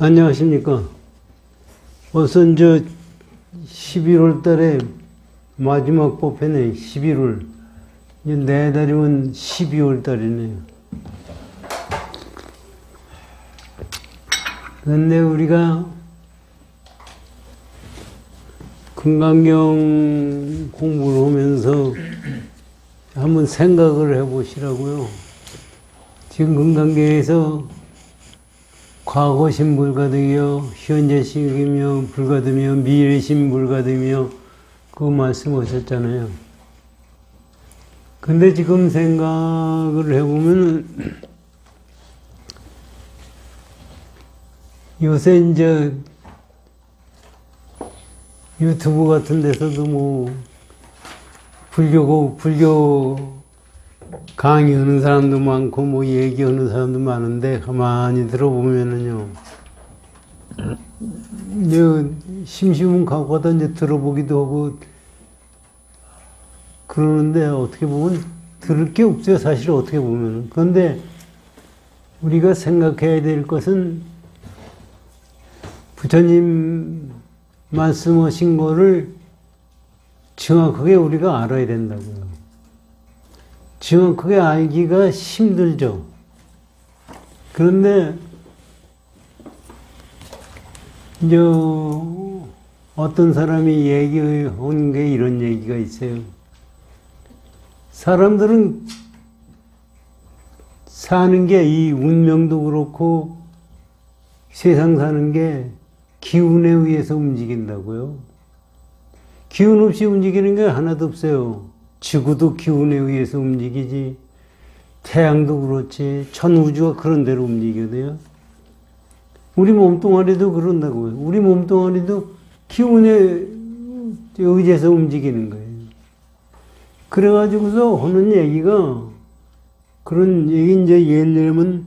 안녕하십니까. 우선 11월 달에 마지막 법회네. 11월. 이제 내달이면 12월 달이네요. 그런데 우리가 금강경 공부를 하면서 한번 생각을 해보시라고요. 지금 금강경에서 과거신 불가득이요, 현재식이며 불가득이며, 미래신 불가득이며, 그 말씀하셨잖아요. 근데 지금 생각을 해보면, 요새 이제 유튜브 같은 데서도 불교 강의하는 사람도 많고, 얘기하는 사람도 많은데, 가만히 들어보면은요, 심심은 가고 하다 이제 들어보기도 하고, 그러는데, 어떻게 보면 들을 게 없어요, 사실 어떻게 보면은. 그런데, 우리가 생각해야 될 것은, 부처님 말씀하신 거를 정확하게 우리가 알아야 된다고요. 정확하게 알기가 힘들죠. 그런데 이제 어떤 사람이 얘기한 게 이런 얘기가 있어요. 사람들은 사는 게, 이 운명도 그렇고 세상 사는 게 기운에 의해서 움직인다고요. 기운 없이 움직이는 게 하나도 없어요. 지구도 기운에 의해서 움직이지, 태양도 그렇지, 전우주가 그런 대로 움직여야. 우리 몸뚱아리도 그런다고요. 우리 몸뚱아리도 기운에 의해서 움직이는 거예요. 그래가지고서 하는 얘기가, 그런 얘기 이제 예를 들면,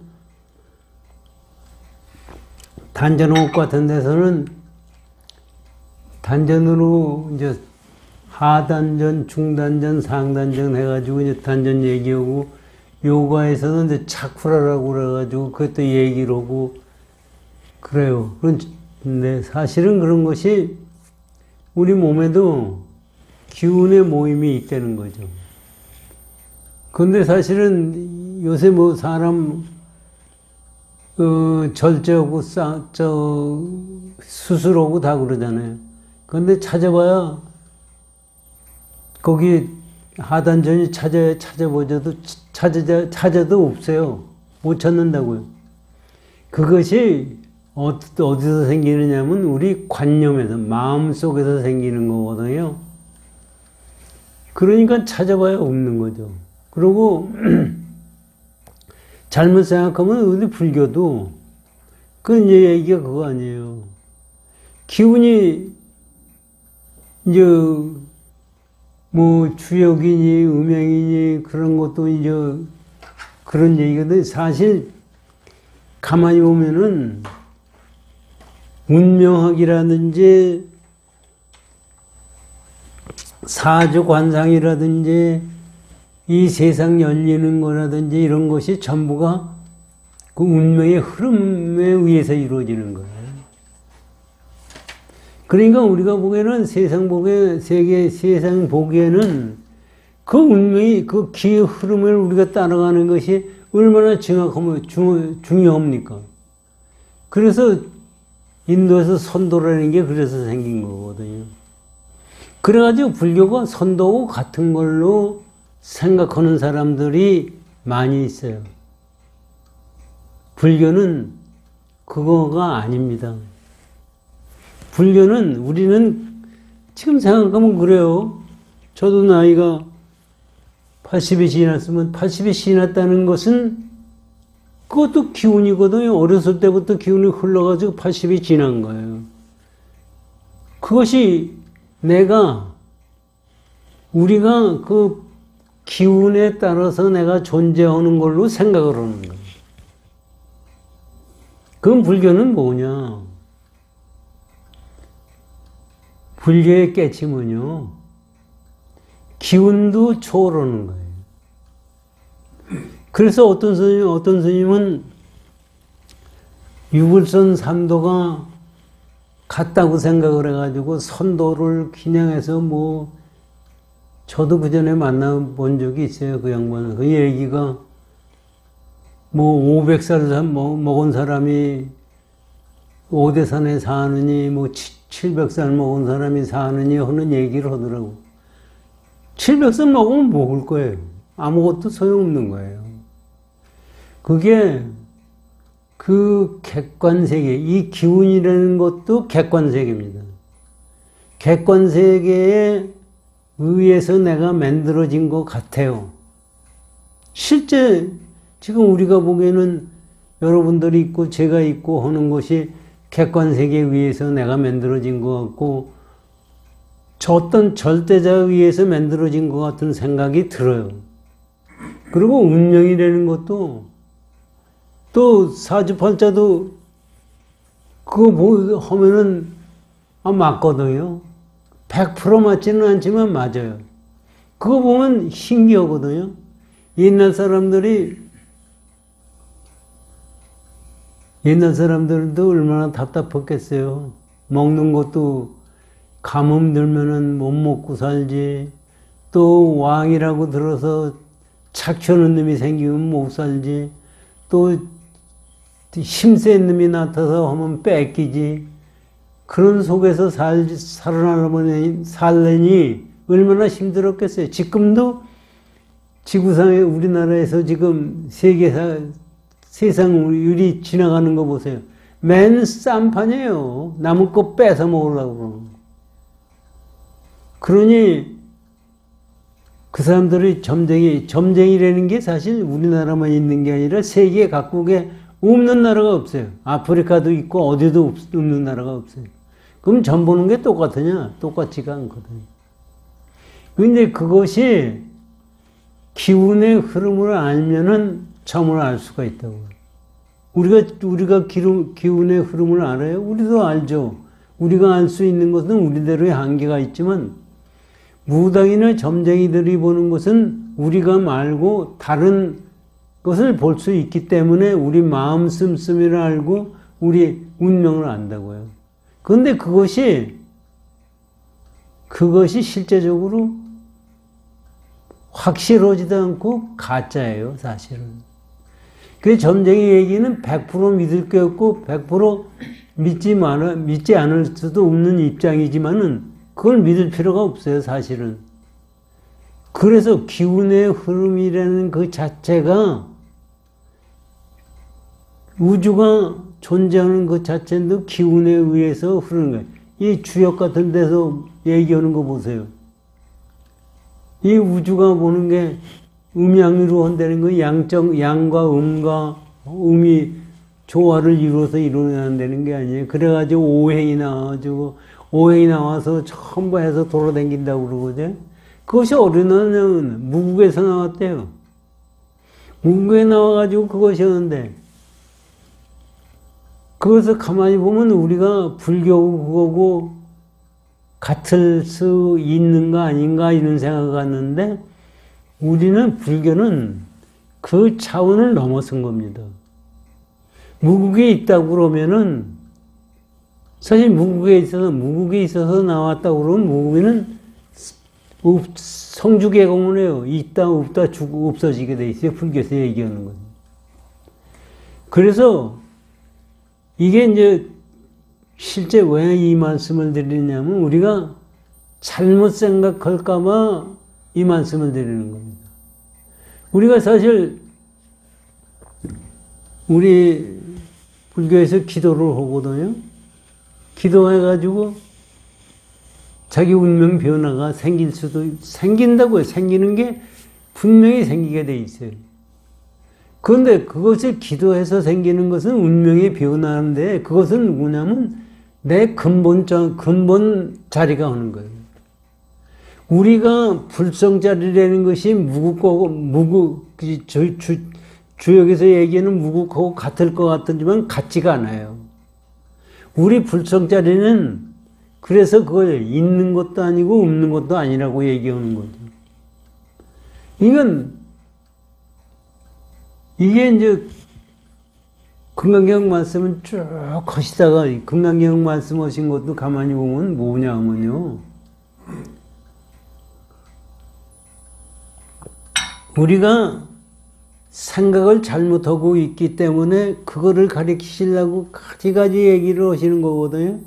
단전호흡 같은 데서는 단전으로 이제 하단전, 중단전, 상단전 해가지고 이제 단전 얘기하고, 요가에서는 이제 차쿠라라고 그래가지고 그것도 얘기를 하고 그래요. 그런데 사실은 그런 것이 우리 몸에도 기운의 모임이 있다는 거죠. 그런데 사실은 요새 사람 절제하고 수술하고 다 그러잖아요. 그런데 찾아봐야 거기 하단전이 찾아도 없어요. 못 찾는다고요. 그것이 어디서 생기느냐면 우리 관념에서, 마음속에서 생기는 거거든요. 그러니까 찾아봐야 없는 거죠. 그리고 잘못 생각하면 우리 불교도 그 얘기가 그거 아니에요. 기운이 이제 주역이니 음행이니 그런 것도 이제 그런 얘기거든. 사실 가만히 보면은 운명학이라든지 사주관상이라든지 이 세상 열리는 거라든지 이런 것이 전부가 그 운명의 흐름에 의해서 이루어지는 거예요. 그러니까 우리가 보기에는 세상 보기에는 그 운명이, 그 기의 흐름을 우리가 따라가는 것이 얼마나 중요합니까? 그래서 인도에서 선도라는 게 그래서 생긴 거거든요. 그래가지고 불교가 선도하고 같은 걸로 생각하는 사람들이 많이 있어요. 불교는 그거가 아닙니다. 불교는, 우리는 지금 생각하면 그래요. 저도 나이가 80이 지났으면, 80이 지났다는 것은 그것도 기운이거든요. 어렸을 때부터 기운이 흘러가지고 80이 지난 거예요. 그것이 우리가 그 기운에 따라서 내가 존재하는 걸로 생각을 하는 거예요. 그럼 불교는 뭐냐? 불교의 깨침은요, 기운도 초월하는 거예요. 그래서 어떤 스님은 유불선 삼도가 같다고 생각을 해가지고 선도를 기냥해서 뭐 저도 그 전에 만나본 적이 있어요. 그 양반. 그 얘기가 뭐 500살 먹은 사람이 오대산에 사느니 뭐 700살 먹은 사람이 사느니 하는 얘기를 하더라고. 700살 먹으면 먹을 거예요. 아무것도 소용없는 거예요. 그게 그 객관세계, 이 기운이라는 것도 객관세계입니다. 객관세계에 의해서 내가 만들어진 것 같아요. 실제 지금 우리가 보기에는 여러분들이 있고 제가 있고 하는 것이 객관세계에 의해서 내가 만들어진 것 같고 어떤 절대자에 의해서 만들어진 것 같은 생각이 들어요. 그리고 운명이라는 것도 또 사주팔자도 그거 하면은 맞거든요. 100% 맞지는 않지만 맞아요. 그거 보면 신기하거든요. 옛날 사람들도 얼마나 답답했겠어요. 먹는 것도 가뭄 들면은 못 먹고 살지. 또 왕이라고 들어서 착취하는 놈이 생기면 못 살지. 또 힘센 놈이 나타나서 하면 뺏기지. 그런 속에서 살려니 얼마나 힘들었겠어요. 지금도 지구상에 우리나라에서 지금 세상 우리 지나가는 거 보세요. 맨 쌈판이에요. 남의 거 뺏어 먹으려고 그러는. 그러니 그 사람들이 점쟁이라는 게 사실 우리나라만 있는 게 아니라 세계 각국에 없는 나라가 없어요. 아프리카도 있고 어디도 없는 나라가 없어요. 그럼 점 보는 게 똑같으냐? 똑같지가 않거든요. 근데 그것이 기운의 흐름을 알면은 점을 알 수가 있다고요. 우리가 기운의 흐름을 알아요? 우리도 알죠. 우리가 알 수 있는 것은 우리대로의 한계가 있지만 무당이나 점쟁이들이 보는 것은 우리가 말고 다른 것을 볼 수 있기 때문에 우리 마음 씀씀이를 알고 우리 운명을 안다고요. 그런데 그것이 실제적으로 확실하지도 않고 가짜예요, 사실은. 그 점쟁이 얘기는 100% 믿을 게 없고 100% 믿지 않을 수도 없는 입장이지만은 그걸 믿을 필요가 없어요, 사실은. 그래서 기운의 흐름이라는 그 자체가 우주가 존재하는 것 자체도 기운에 의해서 흐르는 거예요. 이 주역 같은 데서 얘기하는 거 보세요. 이 우주가 보는 게 음양으로 한다는 거, 양과 음이 조화를 이루어서 일어난다는 게 아니에요. 그래가지고 오행이 나와서 전부 해서 돌아다닌다고 그러거든요. 그것이 어린아이는 무국에서 나왔대요. 무국에 나와가지고 그것이 하는데, 그것을 가만히 보면 우리가 불교 그거고 같을 수 있는가 아닌가 이런 생각을 갖는데, 불교는 그 차원을 넘어선 겁니다. 무국에 있다고 그러면은, 사실 무국에 있어서 나왔다고 그러면 무국에는 성주개공을 해요. 있다, 없다, 죽고 없어지게 돼 있어요. 불교에서 얘기하는 건. 그래서 이게 이제 실제 왜 이 말씀을 드리냐면 우리가 잘못 생각할까봐 이 말씀을 드리는 겁니다. 우리가 사실 우리 불교에서 기도를 하거든요. 기도해가지고 자기 운명 변화가 생긴다고요. 생기는 게 분명히 생기게 돼 있어요. 그런데 그것을 기도해서 생기는 것은 운명의 변화인데 그것은 누구냐면 내 근본 자리가 오는 거예요. 우리가 불성자리라는 것이 주역에서 얘기하는 무국하고 같을 것 같지만 같지가 않아요. 우리 불성자리는 그래서 그걸 있는 것도 아니고 없는 것도 아니라고 얘기하는 거죠. 이게 이제 금강경 말씀은 쭉 하시다가 금강경 말씀하신 것도 가만히 보면 뭐냐 하면요. 우리가 생각을 잘못하고 있기 때문에 그거를 가르치시려고 가지가지 얘기를 하시는 거거든요.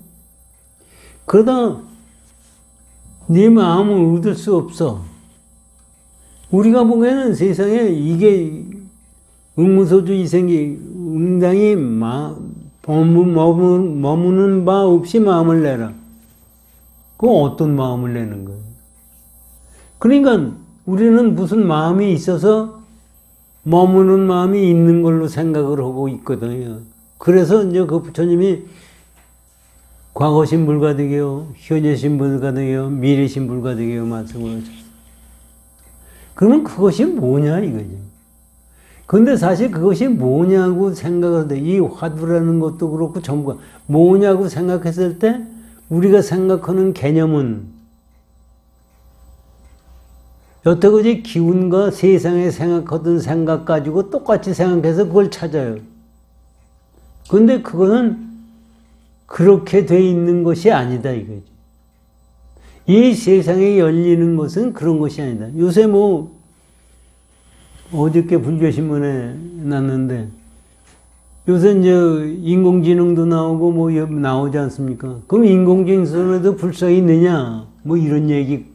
그러다 네 마음을 얻을 수 없어. 우리가 보기에는 세상에 이게 응무소주 이생기 응당이 머무는 바 없이 마음을 내라. 그 어떤 마음을 내는 거예요? 그러니까 우리는 무슨 마음이 있어서 머무는 마음이 있는 걸로 생각을 하고 있거든요. 그래서 이제 그 부처님이 과거신 불가득이요, 현재신 불가득이요, 미래신 불가득이요 말씀을 하셨어요. 그러면 그것이 뭐냐 이거죠. 근데 사실 그것이 뭐냐고 생각을 해. 이 화두라는 것도 그렇고 전부가 뭐냐고 생각했을 때 우리가 생각하는 개념은 여태까지 기운과 세상에 생각하던 생각 가지고 똑같이 생각해서 그걸 찾아요. 근데 그거는 그렇게 돼 있는 것이 아니다 이거죠. 이 세상에 열리는 것은 그런 것이 아니다. 요새 뭐 어저께 불교신문에 났는데 요새 이제 인공지능도 나오고 뭐 나오지 않습니까? 그럼 인공지능에도 불성이 있느냐? 뭐 이런 얘기.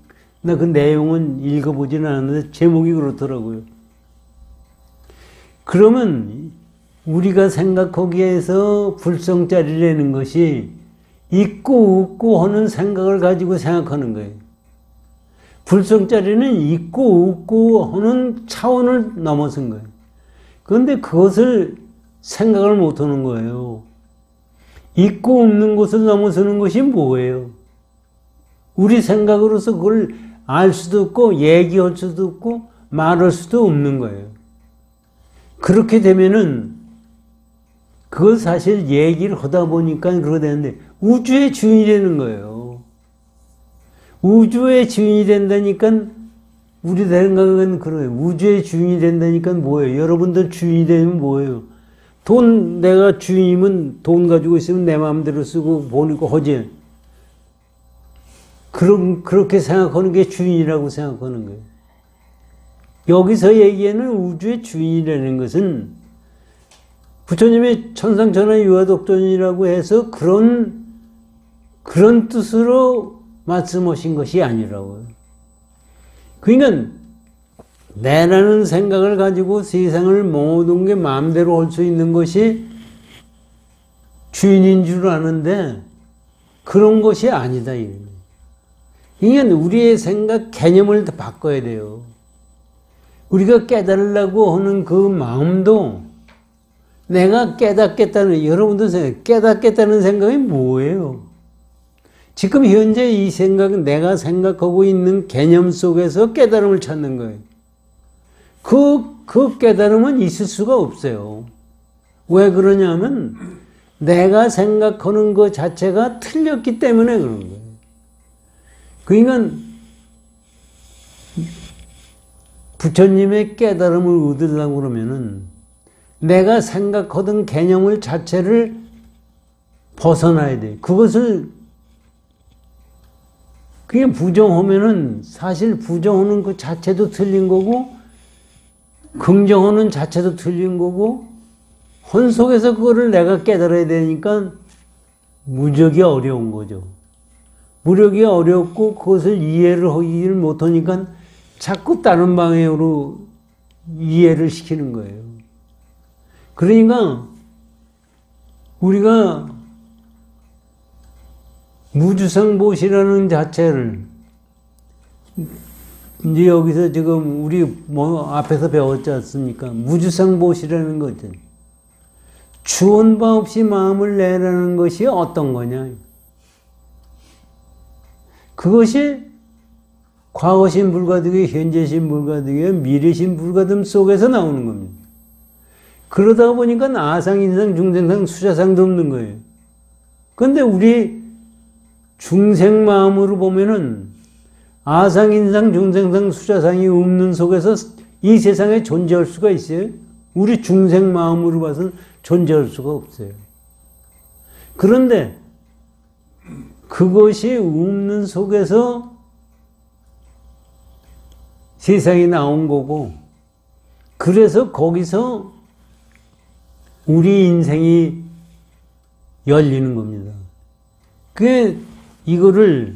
나 그 내용은 읽어보지는 않았는데 제목이 그렇더라고요. 그러면 우리가 생각하기에서 불성짜리라는 것이 있고 없고 하는 생각을 가지고 생각하는 거예요. 불성짜리는 있고 없고 하는 차원을 넘어선 거예요. 그런데 그것을 생각을 못하는 거예요. 있고 없는 것을 넘어서는 것이 뭐예요? 우리 생각으로서 그걸 알 수도 없고 얘기할 수도 없고 말할 수도 없는 거예요. 그렇게 되면은 그걸 사실 얘기를 하다 보니까 그러게 되는데 우주의 주인이 되는 거예요. 우주의 주인이 된다니까 우리 생각은 그래요. 우주의 주인이 된다니까 뭐예요? 여러분들 주인이 되면 뭐예요? 내가 주인이면 돈 가지고 있으면 내 마음대로 쓰고 보니까 하지. 그렇게 생각하는 게 주인이라고 생각하는 거예요. 여기서 얘기하는 우주의 주인이라는 것은 부처님의 천상천하 유화독존이라고 해서 그런 뜻으로 말씀하신 것이 아니라고요. 그러니까 내라는 생각을 가지고 세상을 모든 게 마음대로 할 수 있는 것이 주인인 줄 아는데 그런 것이 아니다. 그러니까 우리의 생각 개념을 바꿔야 돼요. 우리가 깨달으려고 하는 그 마음도 내가 깨닫겠다는, 여러분들 생각, 깨닫겠다는 생각이 뭐예요? 지금 현재 이 생각은 내가 생각하고 있는 개념 속에서 깨달음을 찾는 거예요. 그 깨달음은 있을 수가 없어요. 왜 그러냐면 내가 생각하는 것 자체가 틀렸기 때문에 그런 거예요. 그러니까 부처님의 깨달음을 얻으려고 그러면은 내가 생각하던 개념을 자체를 벗어나야 돼. 그것을 그게 부정하면은 사실 부정하는 그 자체도 틀린 거고 긍정하는 자체도 틀린 거고 혼 속에서 그거를 내가 깨달아야 되니까 무적이 어려운 거죠. 무력이 어렵고 그것을 이해를 하기를 못하니까 자꾸 다른 방향으로 이해를 시키는 거예요. 그러니까 우리가 무주상보시라는 자체를 이제 여기서 지금 우리 뭐 앞에서 배웠지 않습니까? 무주상보시라는 거죠. 주원 바 없이 마음을 내라는 것이 어떤 거냐? 그것이 과거신 불가득이 현재신 불가득이 미래신 불가득 속에서 나오는 겁니다. 그러다 보니까 아상, 인상, 중생상, 수자상도 없는 거예요. 그런데 우리 중생 마음으로 보면은 아상, 인상, 중생상, 수자상이 없는 속에서 이 세상에 존재할 수가 있어요? 우리 중생 마음으로 봐서는 존재할 수가 없어요. 그런데 그것이 없는 속에서 세상이 나온 거고, 그래서 거기서 우리 인생이 열리는 겁니다. 이거를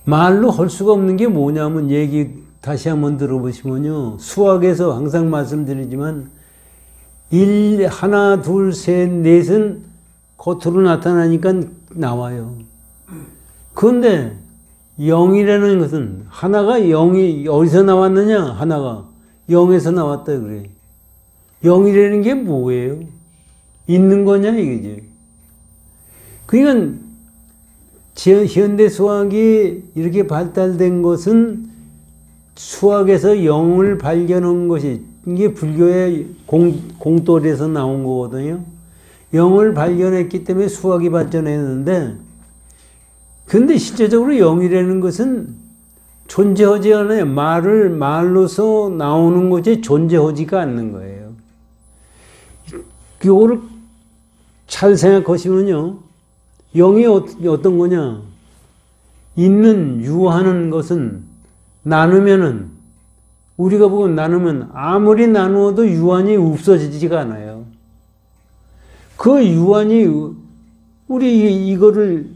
말로 할 수가 없는 게 뭐냐면, 얘기 다시 한번 들어보시면요. 수학에서 항상 말씀드리지만, 하나, 둘, 셋, 넷은 겉으로 나타나니까 나와요. 그런데 0이라는 것은, 하나가 0이 어디서 나왔느냐? 하나가 0에서 나왔다 그래. 0이라는 게 뭐예요? 있는 거냐 이거지. 그러니까 현대 수학이 이렇게 발달된 것은 수학에서 0을 발견한 것이, 이게 불교의 공돌에서 나온 거거든요. 0을 발견했기 때문에 수학이 발전했는데, 근데 실제적으로 0이라는 것은 존재하지 않아요. 말로서 나오는 것이 존재하지가 않는 거예요. 이거를 잘 생각하시면요. 0이 어떤 거냐? 있는, 유하는 것은 나누면은, 우리가 보고 나누면 아무리 나누어도 유한이 없어지지가 않아요. 그 유한이, 우리 이거를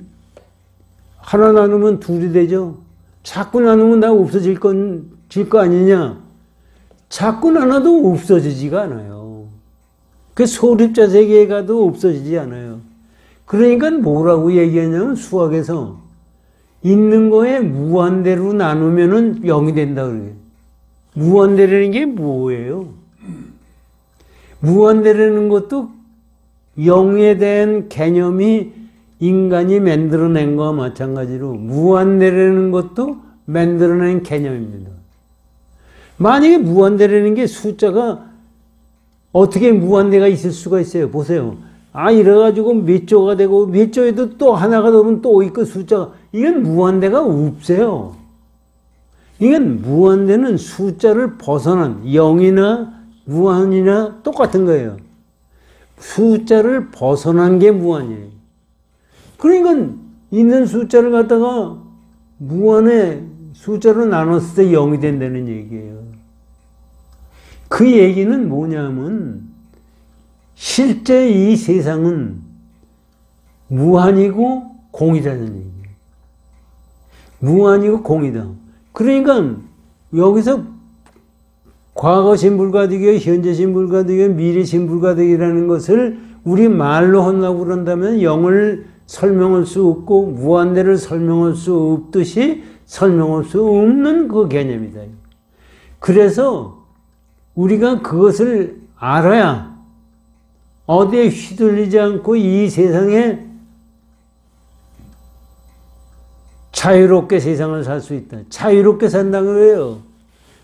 하나 나누면 둘이 되죠. 자꾸 나누면 다 없어질 거 아니냐? 자꾸 나눠도 없어지지가 않아요. 그 소립자 세계에 가도 없어지지 않아요. 그러니까 뭐라고 얘기하냐면, 수학에서 있는 거에 무한대로 나누면은 0이 된다 그래요. 무한대라는 게 뭐예요? 무한대라는 것도 0에 대한 개념이 인간이 만들어낸 거와 마찬가지로 무한대라는 것도 만들어낸 개념입니다. 만약에 무한대라는 게 숫자가 어떻게 무한대가 있을 수가 있어요? 보세요. 이래가지고 몇 조가 되고 몇 조에도 또 하나가 되면 또 있고 숫자가, 이건 무한대가 없어요. 이건 무한대는 숫자를 벗어난, 0이나 무한이나 똑같은 거예요. 숫자를 벗어난 게 무한이에요. 그러니까 있는 숫자를 갖다가 무한의 숫자로 나눴을 때 0이 된다는 얘기예요. 그 얘기는 뭐냐면, 실제 이 세상은 무한이고 공이라는 얘기예요. 무한이고 공이다. 그러니까 여기서 과거신 불가득이요, 현재신 불가득이요, 미래신 불가득이라는 것을 우리 말로 하려고 그런다면 0을 설명할 수 없고 무한대를 설명할 수 없듯이 설명할 수 없는 그 개념이다. 그래서 우리가 그것을 알아야 어디에 휘둘리지 않고 이 세상에 자유롭게 세상을 살 수 있다. 자유롭게 산다는 거예요.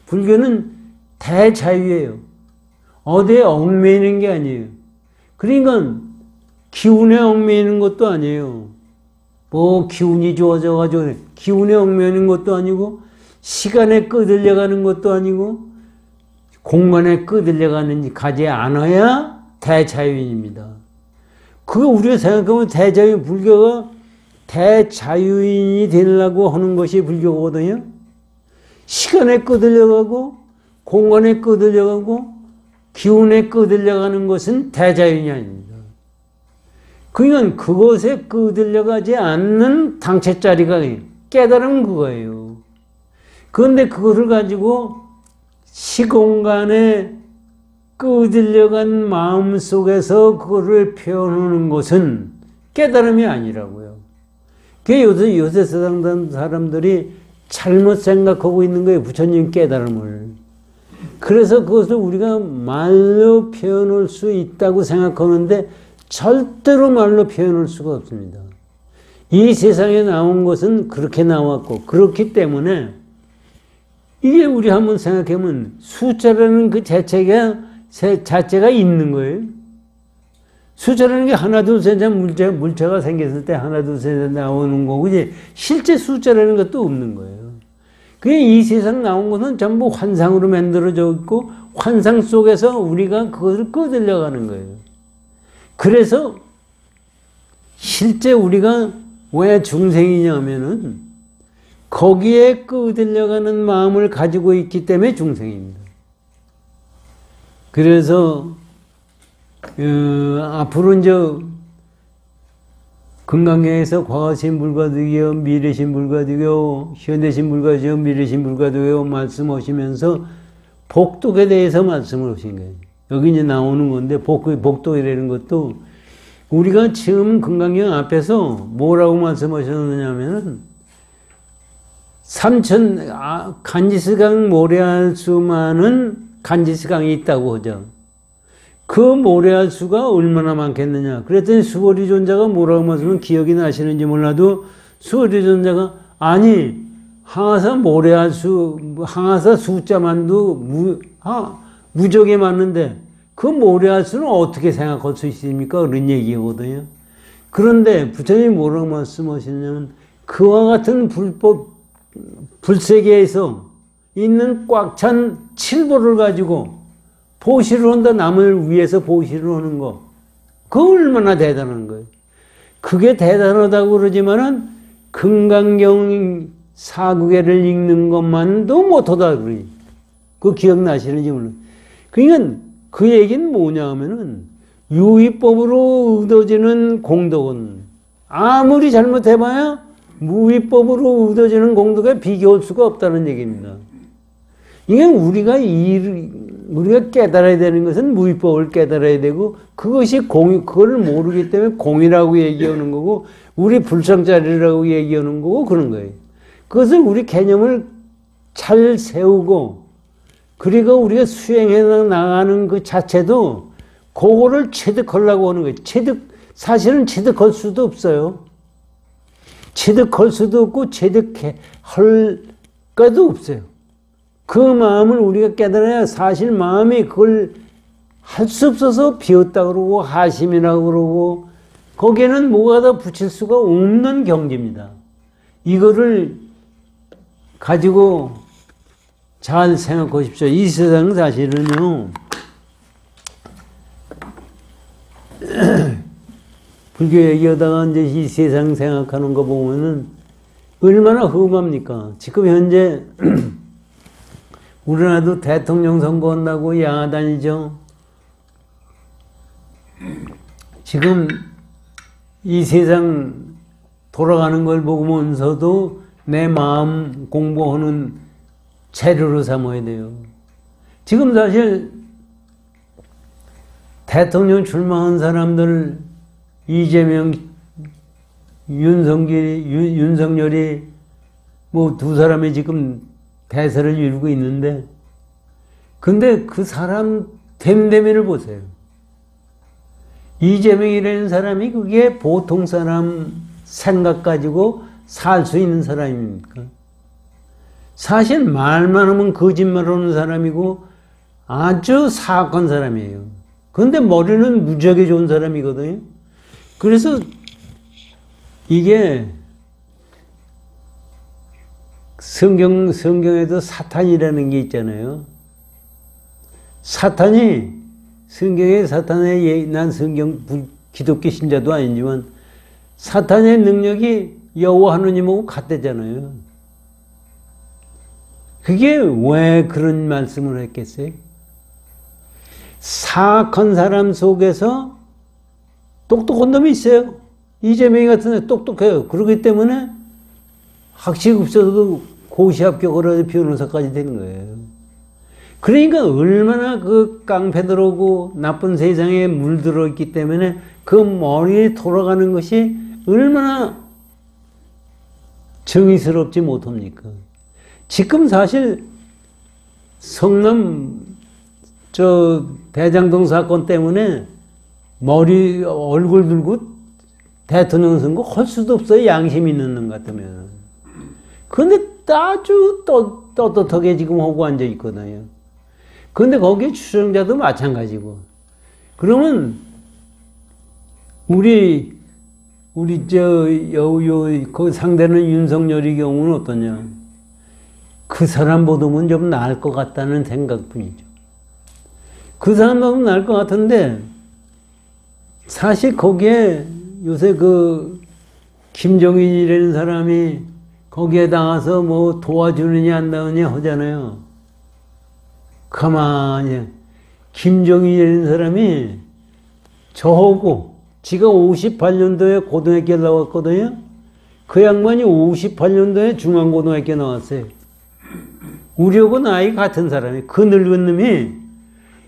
불교는 대자유예요. 어디에 얽매이는 게 아니에요. 그러니까 기운에 얽매이는 것도 아니에요. 뭐 기운이 좋아져가지고 기운에 얽매이는 것도 아니고, 시간에 끄들려가는 것도 아니고, 공간에 끄들려가는 가지 않아야 대자유인입니다. 그거 우리가 생각하면 대자유, 불교가 대자유인이 되려고 하는 것이 불교거든요. 시간에 끄들려가고 공간에 끄들려가고 기운에 끄들려가는 것은 대자유인이 아닙니다. 그러니까 그것에 끄들려가지 않는 당체자리가 깨달은 그거예요. 그런데 그거를 가지고 시공간에 끄들려간 마음 속에서 그거를 표현하는 것은 깨달음이 아니라고요. 그게 요새 사람들이 잘못 생각하고 있는 거예요. 부처님 깨달음을. 그래서 그것을 우리가 말로 표현할 수 있다고 생각하는데 절대로 말로 표현할 수가 없습니다. 이 세상에 나온 것은 그렇게 나왔고, 그렇기 때문에 이게 우리 한번 생각해보면 숫자라는 그 자체가 있는 거예요. 숫자라는 게 하나, 둘, 셋, 물체가 생겼을 때 하나, 둘, 셋 나오는 거고, 이제 실제 숫자라는 것도 없는 거예요. 이 세상 나온 것은 전부 환상으로 만들어져 있고 환상 속에서 우리가 그것을 끌어들여가는 거예요. 그래서 실제 우리가 왜 중생이냐면은 거기에 끌어들여가는 마음을 가지고 있기 때문에 중생입니다. 그래서 앞으로 이제 금강경에서 과거신불가득이요 미래신불가득이요 현대신불가득이요 미래신불가득이요 말씀하시면서 복덕에 대해서 말씀을 하신 거예요. 여기 이제 나오는 건데 복덕이라는 것도 우리가 지금 금강경 앞에서 뭐라고 말씀하셨느냐면은 간지스강 모래알 수만은 간지스강이 있다고 하죠. 그 모래알 수가 얼마나 많겠느냐. 그랬더니 수거리 존자가 뭐라고 말씀하면 기억이 나시는지 몰라도 수거리 존자가 아니 항아사 모래알 수 항아사 숫자만도 무적에 맞는데 그 모래알 수는 어떻게 생각할 수 있습니까? 그런 얘기거든요. 그런데 부처님이 뭐라고 말씀하시냐면 그와 같은 불세계에서 있는 꽉 찬 칠보를 가지고 보시를 한다. 남을 위해서 보시를 하는 거. 그거 얼마나 대단한 거예요. 그게 대단하다고 그러지만은 금강경 사구계를 읽는 것만도 못하다 그러니. 그거 기억나시는지 몰라요. 그러니까 그 얘기는 뭐냐 하면은 유의법으로 얻어지는 공덕은 아무리 잘못해봐야 무위법으로 얻어지는 공덕에 비교할 수가 없다는 얘기입니다. 이게 우리가 깨달아야 되는 것은 무위법을 깨달아야 되고 그것이 그걸 모르기 때문에 공이라고 얘기하는 거고 우리 불상자리라고 얘기하는 거고 그런 거예요. 그것을 우리 개념을 잘 세우고 그리고 우리가 수행해 나가는 그 자체도 그거를 체득하려고 하는 거예요. 사실은 체득할 수도 없어요. 체득할 수도 없고 체득할 것도 없어요. 그 마음을 우리가 깨달아야 사실 마음이 그걸 할 수 없어서 비었다 그러고 하심이라고 그러고 거기에는 뭐가 더 붙일 수가 없는 경지입니다. 이거를 가지고 잘 생각하십시오. 이 세상은 사실은요 불교 얘기하다가 이제 이 세상 생각하는 거 보면은 얼마나 험합니까? 지금 현재 우리나라도 대통령 선거한다고 야단이죠. 지금 이 세상 돌아가는 걸 보면서도 내 마음 공부하는 재료로 삼아야 돼요. 지금 사실 대통령 출마한 사람들 이재명, 윤석열이 뭐 두 사람이 지금 대세를 이루고 있는데 근데 그 사람 됨됨이를 보세요. 이재명이라는 사람이 그게 보통 사람 생각 가지고 살 수 있는 사람입니까? 사실 말만 하면 거짓말하는 사람이고 아주 사악한 사람이에요. 그런데 머리는 무지하게 좋은 사람이거든요. 그래서 이게 성경에도 사탄이라는 게 있잖아요. 사탄이 성경에 난 성경 기독교 신자도 아니지만 사탄의 능력이 여호와 하느님하고 같대잖아요. 그게 왜 그런 말씀을 했겠어요? 사악한 사람 속에서 똑똑한 놈이 있어요. 이재명이 같은 애 똑똑해요. 그렇기 때문에 학식 없어도 고시 합격을 해서 변호사까지 되는 거예요. 그러니까 얼마나 그 깡패들하고 나쁜 세상에 물들어 있기 때문에 그 머리에 돌아가는 것이 얼마나 정의스럽지 못합니까? 지금 사실 성남 대장동 사건 때문에 얼굴 들고 대통령 선거 할 수도 없어요. 양심 있는 놈 같으면. 그런데 아주 떳떳하게 지금 하고 앉아 있거든요. 그런데 거기에 추정자도 마찬가지고. 그러면 그 상대는 윤석열의 경우는 어떠냐? 그 사람 보다는 좀 나을 것 같다는 생각뿐이죠. 그 사람 보면 나을 것 같은데 사실 거기에 요새 그 김정일이라는 사람이 거기에 나가서 뭐 도와주느냐 안 나오느냐 하잖아요. 가만히 김정일이라는 사람이 저하고 지가 58년도에 고등학교 나왔거든요. 그 양반이 58년도에 중앙고등학교 나왔어요. 우리하고 나이 같은 사람이, 그 늙은 놈이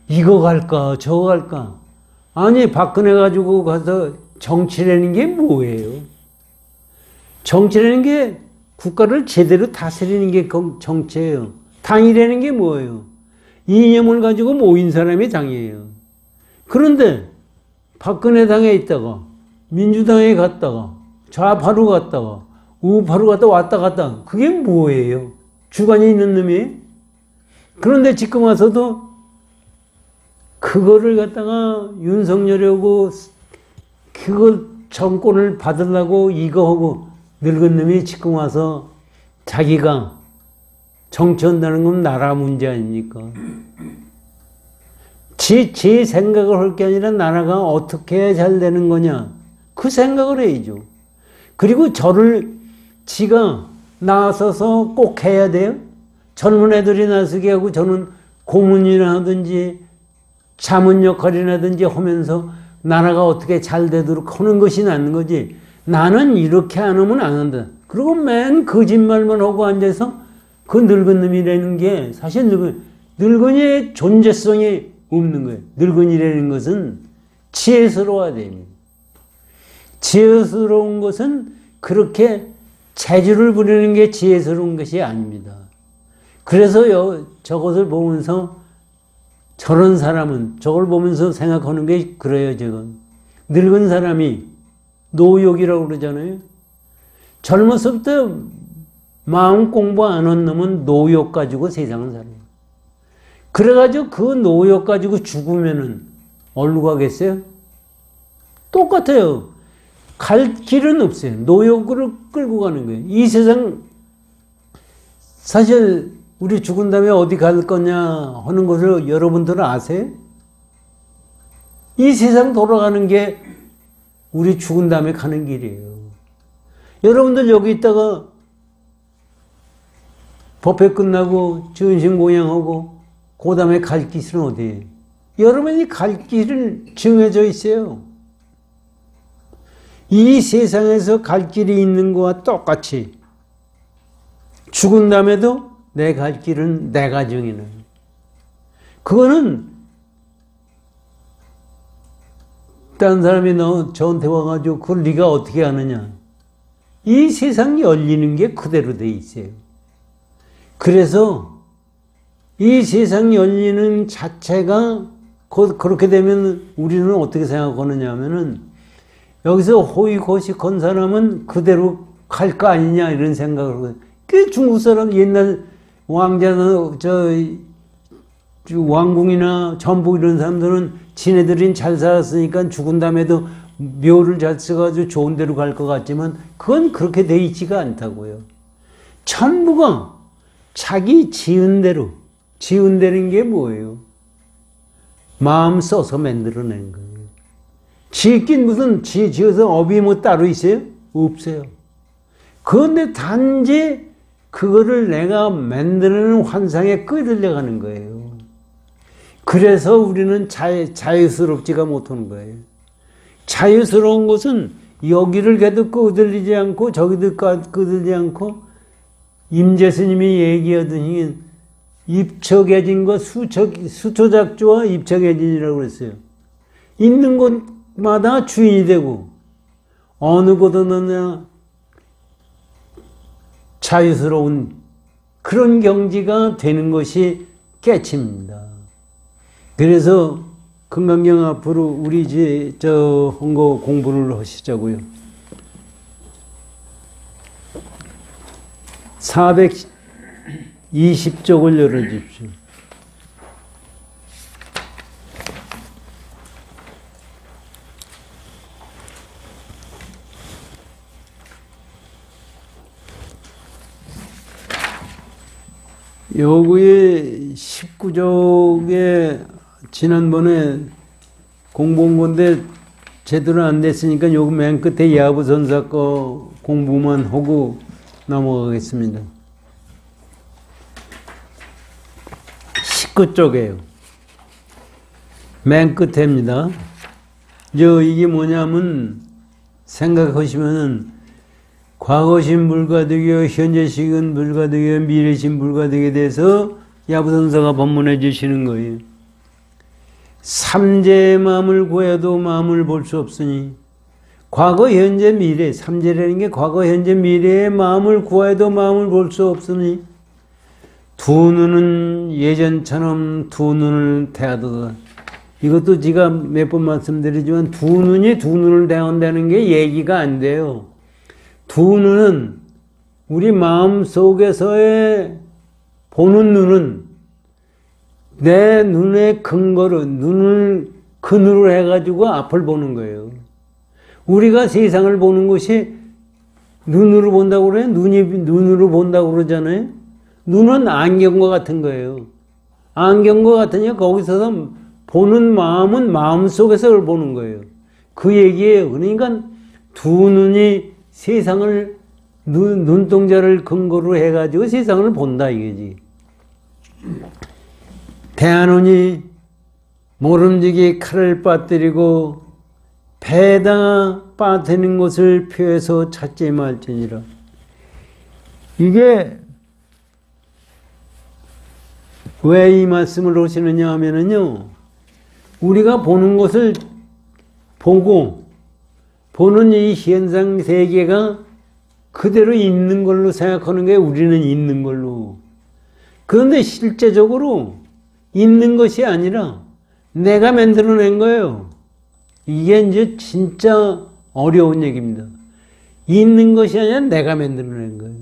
이거 갈까 저거 갈까. 아니 박근혜 가지고 가서 정치라는 게 뭐예요? 정치라는 게 국가를 제대로 다스리는 게 정치예요. 당이라는 게 뭐예요? 이념을 가지고 모인 사람이 당이에요. 그런데 박근혜 당에 있다가 민주당에 갔다가 좌파로 갔다가 우파로 갔다 왔다 갔다, 그게 뭐예요? 주관이 있는 놈이. 그런데 지금 와서도 그거를 갖다가 윤석열하고 그걸 정권을 받으려고 이거 하고 늙은 놈이 지금 와서 자기가 정치한다는 건 나라 문제 아닙니까? 제 생각을 할 게 아니라 나라가 어떻게 해야 잘 되는 거냐, 그 생각을 해야죠. 그리고 저를 지가 나서서 꼭 해야 돼요? 젊은 애들이 나서게 하고 저는 고문이나 하든지 자문 역할이라든지 하면서 나라가 어떻게 잘 되도록 하는 것이 낫는 거지. 나는 이렇게 안 하면 안 한다. 그리고 맨 거짓말만 하고 앉아서 그 늙은 놈이라는 게 사실 늙은이의 존재성이 없는 거예요. 늙은이라는 것은 지혜스러워야 됩니다. 지혜스러운 것은 그렇게 재주를 부리는 게 지혜스러운 것이 아닙니다. 그래서 저것을 보면서 저런 사람은 저걸 보면서 생각하는 게 그래요. 지금 늙은 사람이 노욕이라고 그러잖아요. 젊었을 때 마음 공부 안 한 놈은 노욕 가지고 세상을 살아요. 그래가지고 그 노욕 가지고 죽으면은 어디로 가겠어요? 똑같아요. 갈 길은 없어요. 노욕을 끌고 가는 거예요. 이 세상 사실 우리 죽은 다음에 어디 갈 거냐 하는 것을 여러분들은 아세요? 이 세상 돌아가는 게 우리 죽은 다음에 가는 길이에요. 여러분들 여기 있다가 법회 끝나고 전신 공양하고 그 다음에 갈 길은 어디예요? 여러분이 갈 길은 정해져 있어요. 이 세상에서 갈 길이 있는 것과 똑같이 죽은 다음에도 내 갈 길은 내가 정해놔요. 그거는 다른 사람이 저한테 와가지고 그걸 네가 어떻게 아느냐. 이 세상이 열리는 게 그대로 돼 있어요. 그래서 이 세상이 열리는 자체가 그렇게 되면 우리는 어떻게 생각하느냐 하면은 여기서 호의고식한 사람은 그대로 갈 거 아니냐 이런 생각을 하고, 그 중국 사람 옛날 왕자나 왕궁이나 전부 이런 사람들은 지네들은 잘 살았으니까 죽은 다음에도 묘를 잘 써가지고 좋은 데로 갈 것 같지만 그건 그렇게 돼 있지가 않다고요. 전부가 자기 지은 대로, 지은다는 게 뭐예요? 마음 써서 만들어낸 거예요. 지긴 무슨 지어서 업이 뭐 따로 있어요? 없어요. 그런데 단지 그거를 내가 만드는 환상에 끌려가는 거예요. 그래서 우리는 자유스럽지가 못하는 거예요. 자유스러운 것은 여기를 가도 끄들리지 않고 저기도 끄들리지 않고, 임재스님이 얘기하더니 입척해진과 수초작조와 입척해진이라고 그랬어요. 있는 곳마다 주인이 되고 어느 곳에나 자유스러운 그런 경지가 되는 것이 깨침입니다. 그래서 금강경 앞으로 우리 헌거 공부를 하시자고요. 420쪽을 열어주십시오. 여구의 19쪽에 지난번에 공부한 건데 제대로 안 됐으니까 요거 맨 끝에 야부선사 거 공부만 하고 넘어가겠습니다. 19쪽이에요. 맨 끝에입니다. 이게 뭐냐면 생각하시면은 과거신 불가득이요, 현재식은 불가득이요, 미래신 불가득에 대해서 야부선사가 법문해 주시는 거예요. 삼재의 마음을 구해도 마음을 볼 수 없으니 과거, 현재, 미래, 삼재라는 게 과거, 현재, 미래의 마음을 구해도 마음을 볼 수 없으니 두 눈은 예전처럼 두 눈을 대하도다. 이것도 제가 몇 번 말씀드리지만 두 눈이 두 눈을 대한다는 게 얘기가 안 돼요. 두 눈은 우리 마음 속에서의 보는 눈은 내 눈의 근거로 눈을 근으로 해가지고 앞을 보는 거예요. 우리가 세상을 보는 것이 눈으로 본다고 그래요? 눈으로 본다고 그러잖아요? 눈은 안경과 같은 거예요. 안경과 같으니까 거기서 보는 마음은 마음속에서 그걸 보는 거예요. 그 얘기예요. 그러니까 두 눈이 세상을 눈동자를 근거로 해가지고 세상을 본다 이거지. 대한원이 모름지기 칼을 빠뜨리고 배에다가 빠뜨리는 것을 표해서 찾지 말지니라. 이게 왜 이 말씀을 하시느냐 하면은요, 우리가 보는 것을 보고 보는 이 현상 세계가 그대로 있는 걸로 생각하는 게 우리는 있는 걸로. 그런데 실제적으로 있는 것이 아니라 내가 만들어낸 거예요. 이게 이제 진짜 어려운 얘기입니다. 있는 것이 아니라 내가 만들어낸 거예요.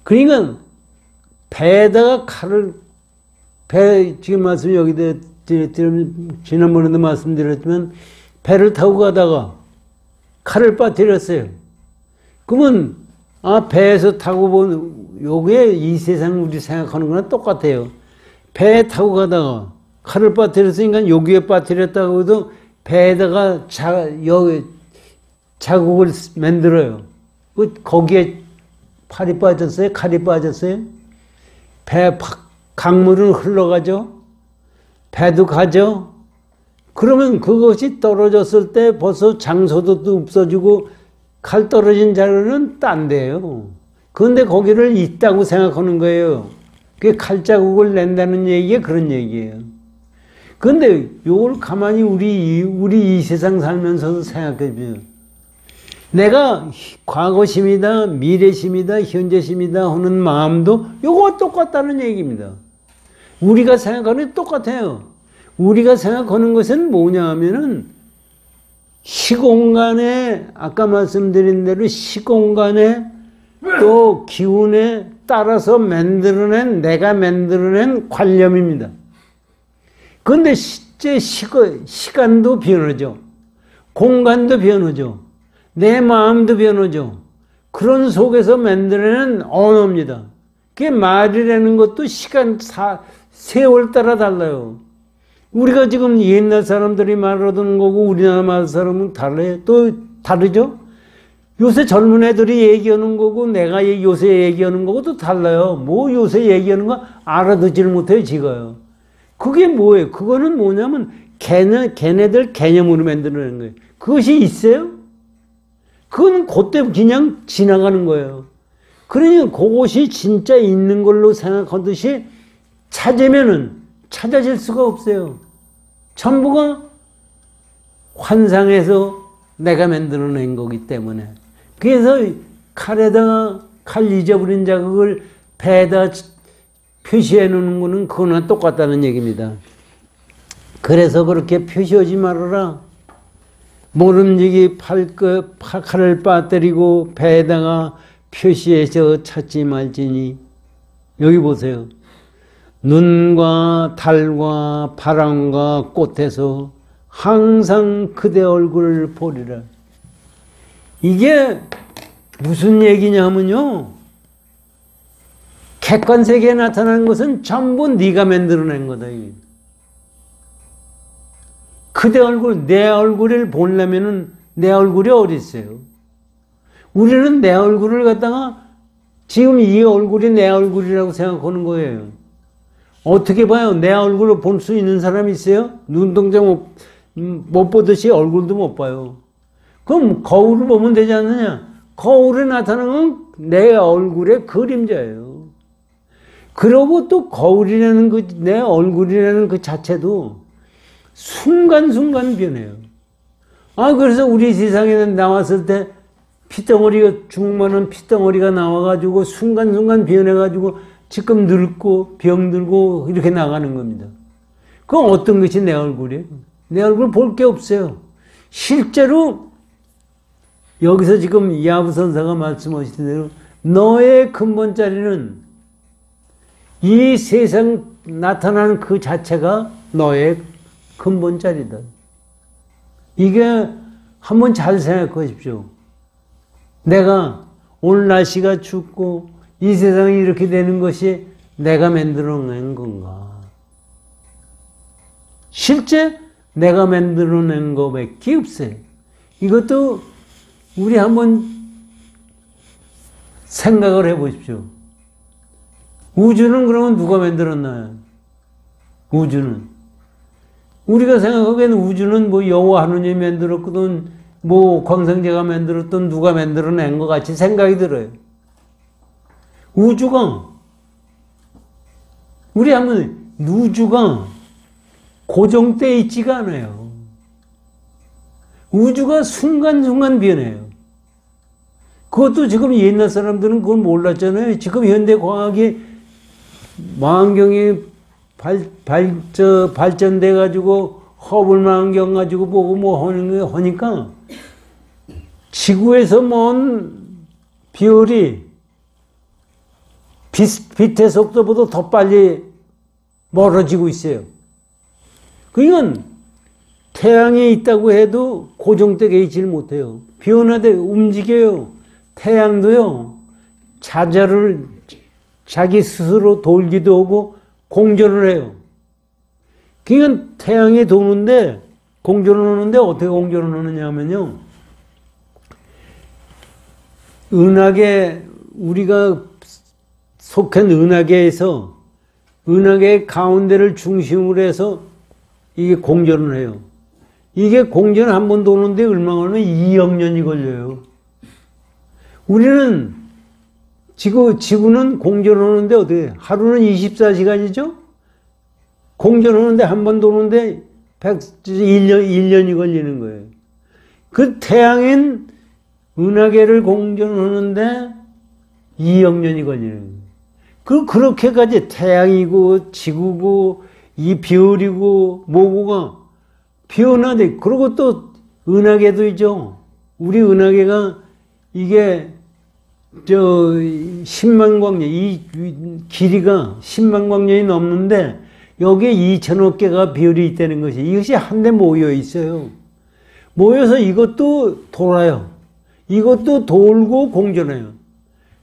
그러니까 배에다가 칼을, 지금 말씀 여기다 지난번에도 말씀드렸지만 배를 타고 가다가 칼을 빠뜨렸어요. 그러면 배에서 타고 본 요게 이 세상 우리 생각하는 거랑 똑같아요. 배 타고 가다가 칼을 빠뜨렸으니까 여기에 빠뜨렸다고 해도 배에다가 자국을 만들어요. 거기에 팔이 빠졌어요? 칼이 빠졌어요? 강물은 흘러가죠? 배도 가죠? 그러면 그것이 떨어졌을 때 벌써 장소도 없어지고 칼 떨어진 자리는 딴 데요. 그런데 거기를 있다고 생각하는 거예요. 그게 칼자국을 낸다는 얘기가 그런 얘기예요. 그런데 이걸 가만히 우리 이 세상 살면서도 생각해 보세요. 내가 과거심이다, 미래심이다, 현재심이다 하는 마음도 이거 똑같다는 얘기입니다. 우리가 생각하는 게 똑같아요. 우리가 생각하는 것은 뭐냐 하면은 시공간에, 아까 말씀드린 대로 시공간에 또 기운에 따라서 내가 만들어낸 관념입니다. 그런데 실제 시간도 변하죠. 공간도 변하죠. 내 마음도 변하죠. 그런 속에서 만들어낸 언어입니다. 그게 말이라는 것도 세월 따라 달라요. 우리가 지금 옛날 사람들이 말하던 거고 우리나라 말 사람은 달라요. 또 다르죠? 요새 젊은 애들이 얘기하는 거고 내가 요새 얘기하는 거고 또 달라요. 뭐 요새 얘기하는 거 알아듣지를 못해요, 지가요. 그게 뭐예요? 그거는 뭐냐면 걔네들 개념으로 만들어낸 거예요. 그것이 있어요? 그건 그때 그냥 지나가는 거예요. 그러니까 그것이 진짜 있는 걸로 생각하듯이 찾으면은 찾아질 수가 없어요. 전부가 환상에서 내가 만들어낸 거기 때문에. 그래서 칼에다가 칼 잊어버린 자국을 배에다 표시해 놓는 거는 그거나 똑같다는 얘기입니다. 그래서 그렇게 표시하지 말아라. 모름지기 칼을 빠뜨리고 배에다가 표시해서 찾지 말지니. 여기 보세요. 눈과 달과 바람과 꽃에서 항상 그대 얼굴을 보리라. 이게 무슨 얘기냐면요. 객관세계에 나타나는 것은 전부 네가 만들어낸 거다. 이게. 그대 얼굴, 내 얼굴을 보려면은 내 얼굴이 어디 있어요? 우리는 내 얼굴을 갖다가 지금 이 얼굴이 내 얼굴이라고 생각하는 거예요. 어떻게 봐요? 내 얼굴을 볼 수 있는 사람이 있어요? 눈동자 못 보듯이 얼굴도 못 봐요. 그럼 거울을 보면 되지 않느냐? 거울에 나타나는 내 얼굴의 그림자예요. 그러고 또 거울이라는 내 얼굴이라는 그 자체도 순간순간 변해요. 그래서 우리 세상에 나왔을 때 피덩어리가, 주먹만한 피덩어리가 나와가지고 순간순간 변해가지고 지금 늙고 병들고 이렇게 나가는 겁니다. 그럼 어떤 것이 내 얼굴이에요? 내 얼굴 볼 게 없어요. 실제로 여기서 지금 야부 선사가 말씀하신 대로 너의 근본자리는 이 세상 나타나는 그 자체가 너의 근본자리다. 이게 한번 잘 생각해 보십시오. 내가 오늘 날씨가 춥고 이 세상이 이렇게 되는 것이 내가 만들어낸 건가? 실제 내가 만들어낸 것밖에 없어요. 이것도 우리 한번 생각을 해 보십시오. 우주는 그러면 누가 만들었나요? 우주는. 우리가 생각하기에는 우주는 뭐 여호와 하느님이 만들었거든, 뭐 광성제가 만들었던 누가 만들어낸 것 같이 생각이 들어요. 우주가 고정되어 있지가 않아요. 우주가 순간순간 변해요. 그것도 지금 옛날 사람들은 그걸 몰랐잖아요. 지금 현대 과학이 망원경이 발전돼 가지고 허블 망원경 가지고 보고 뭐 하니까 지구에서 먼 별이 빛의 속도보다 더 빨리 멀어지고 있어요. 그러니까 태양이 있다고 해도 고정되게 있지를 못해요. 변화돼 움직여요. 태양도요, 자자를 자기 스스로 돌기도 하고 공전을 해요. 그러니까 태양이 도는데, 공전을 하는데 어떻게 공전을 하느냐 하면요, 은하계, 우리가 속한 은하계에서 은하계 가운데를 중심으로 해서 이게 공전을 해요. 이게 공전 한 번 도는데 얼마 걸리면 2억 년이 걸려요. 우리는 지구는 공전하는데 어떻게 하루는 24시간이죠? 공전하는데 한 번 도는데 1년이 걸리는 거예요. 그 태양인 은하계를 공전하는데 2억 년이 걸리는 거예요. 그렇게까지 태양이고 지구고 이 별이고 뭐고가 변화돼. 그리고 또 은하계도 있죠. 우리 은하계가 이게 10만 광년, 이 길이가 10만 광년이 넘는데 여기에 2천억 개가 별이 있다는 것이, 이것이 한데 모여 있어요. 모여서 이것도 돌아요. 이것도 돌고 공전해요.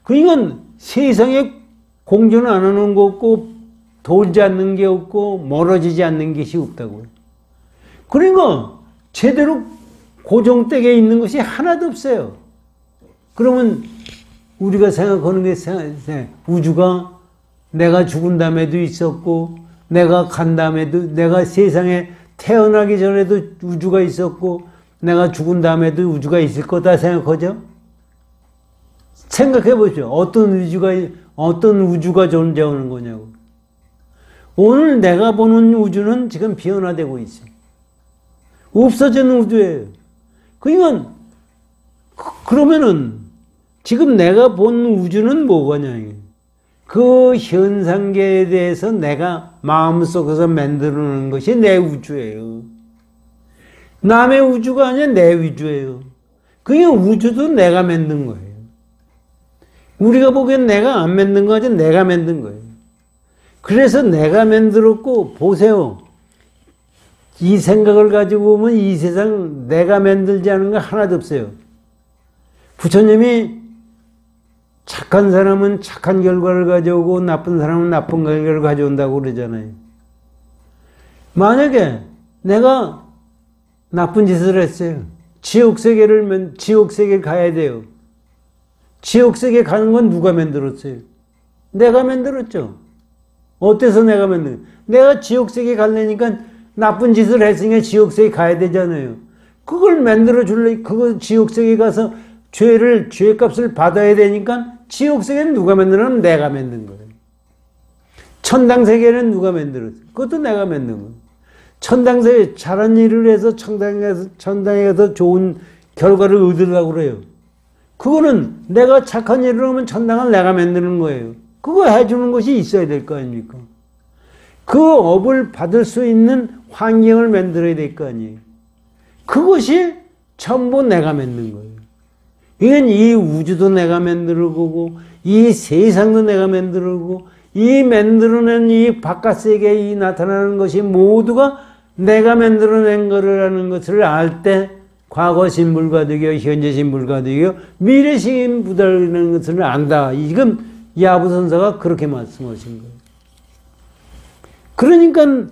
그러니까 세상에 공전 안 하는 거 없고 돌지 않는 게 없고 멀어지지 않는 것이 없다고요. 그러니까 제대로 고정되게 있는 것이 하나도 없어요. 그러면 우리가 생각하는 게 우주가 내가 죽은 다음에도 있었고, 내가 간 다음에도, 내가 세상에 태어나기 전에도 우주가 있었고, 내가 죽은 다음에도 우주가 있을 거다 생각하죠? 생각해 보죠. 어떤 우주가 존재하는 거냐고. 오늘 내가 보는 우주는 지금 변화되고 있어요. 없어지는 우주예요. 그러니까 그러면은 지금 내가 본 우주는 뭐가냐, 이게. 그 현상계에 대해서 내가 마음속에서 만들어놓은 것이 내 우주예요. 남의 우주가 아니라 내 우주예요. 그러니까 우주도 내가 만든 거예요. 우리가 보기엔 내가 안 만든 거 아니라 내가 만든 거예요. 그래서 내가 만들었고, 보세요. 이 생각을 가지고 보면 이 세상 내가 만들지 않은 거 하나도 없어요. 부처님이 착한 사람은 착한 결과를 가져오고 나쁜 사람은 나쁜 결과를 가져온다고 그러잖아요. 만약에 내가 나쁜 짓을 했어요. 지옥세계를 가야 돼요. 지옥세계 가는 건 누가 만들었어요? 내가 만들었죠. 어때서 내가 만든? 내가 지옥세계 가려니까 나쁜 짓을 했으니까 지옥세계 가야 되잖아요. 그걸 만들어 줄래? 그거 지옥세계 가서 죄값을 받아야 되니까 지옥세계는 누가 만들었냐면 내가 만든 거예요. 천당세계는 누가 만들었어요? 그것도 내가 만든 거예요. 천당세계 잘한 일을 해서 천당에 가서 좋은 결과를 얻으려고 그래요. 그거는 내가 착한 일을 하면 천당을 내가 만드는 거예요. 그거 해주는 것이 있어야 될 거 아닙니까? 그 업을 받을 수 있는 환경을 만들어야 될 거 아니에요. 그것이 전부 내가 만든 거예요. 이건 이 우주도 내가 만들고 이 세상도 내가 만들고 이 만들어낸 이 바깥 세계에 나타나는 것이 모두가 내가 만들어낸 거라는 것을 알 때 과거 신불가득이요, 현재 신불가득이요, 미래 신불가득이라는 것을 안다. 지금 야부선사가 그렇게 말씀하신 거예요. 그러니까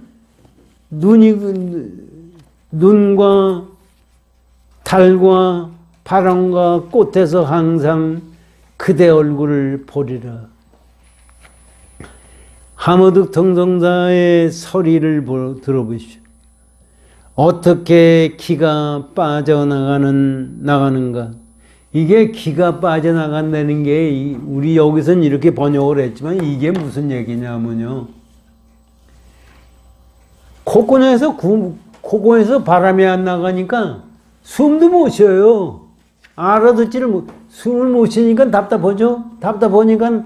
눈과 달과 바람과 꽃에서 항상 그대 얼굴을 보리라. 하모득 통성사의 서리를 들어보십시오. 어떻게 기가 나가는가? 이게 기가 빠져나간다는 게 우리 여기서는 이렇게 번역을 했지만 이게 무슨 얘기냐면요. 콧구멍에서 바람이 안 나가니까 숨도 못 쉬어요. 숨을 못 쉬니까 답답하죠. 답답하니까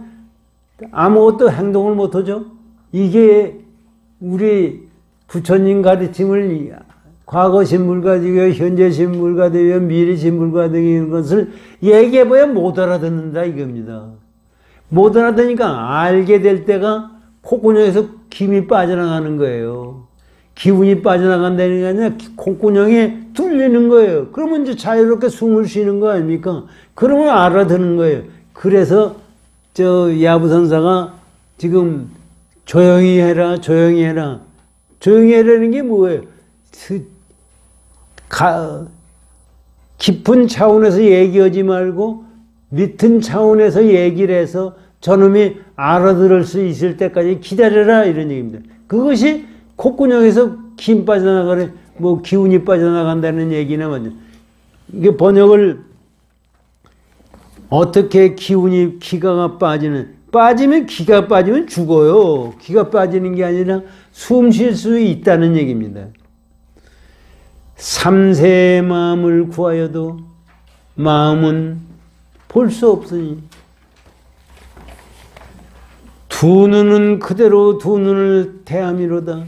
아무것도 행동을 못 하죠. 이게 우리 부처님 가르침을 과거 신불가득이요, 현재 신불가득이요, 미래 신불가득인 것을 얘기해봐야 못 알아듣는다 이겁니다. 못 알아듣으니까 알게 될 때가 콧구멍에서 김이 빠져나가는 거예요. 기운이 빠져나간다는 게 아니라 콧구멍에 뚫리는 거예요. 그러면 이제 자유롭게 숨을 쉬는 거 아닙니까? 그러면 알아듣는 거예요. 그래서 야부선사가 지금 조용히 해라. 조용히 해라는 게 뭐예요? 깊은 차원에서 얘기하지 말고 밑은 차원에서 얘기를 해서 저놈이 알아들을 수 있을 때까지 기다려라 이런 얘기입니다. 그것이 콧구멍에서 김 빠져나가래, 기운이 빠져나간다는 얘기나 맞죠. 이게 번역을 어떻게 기가 빠지면 기가 빠지면 죽어요. 기가 빠지는 게 아니라 숨 쉴 수 있다는 얘기입니다. 삼세의 마음을 구하여도 마음은 볼 수 없으니 두 눈은 그대로 두 눈을 대함이로다.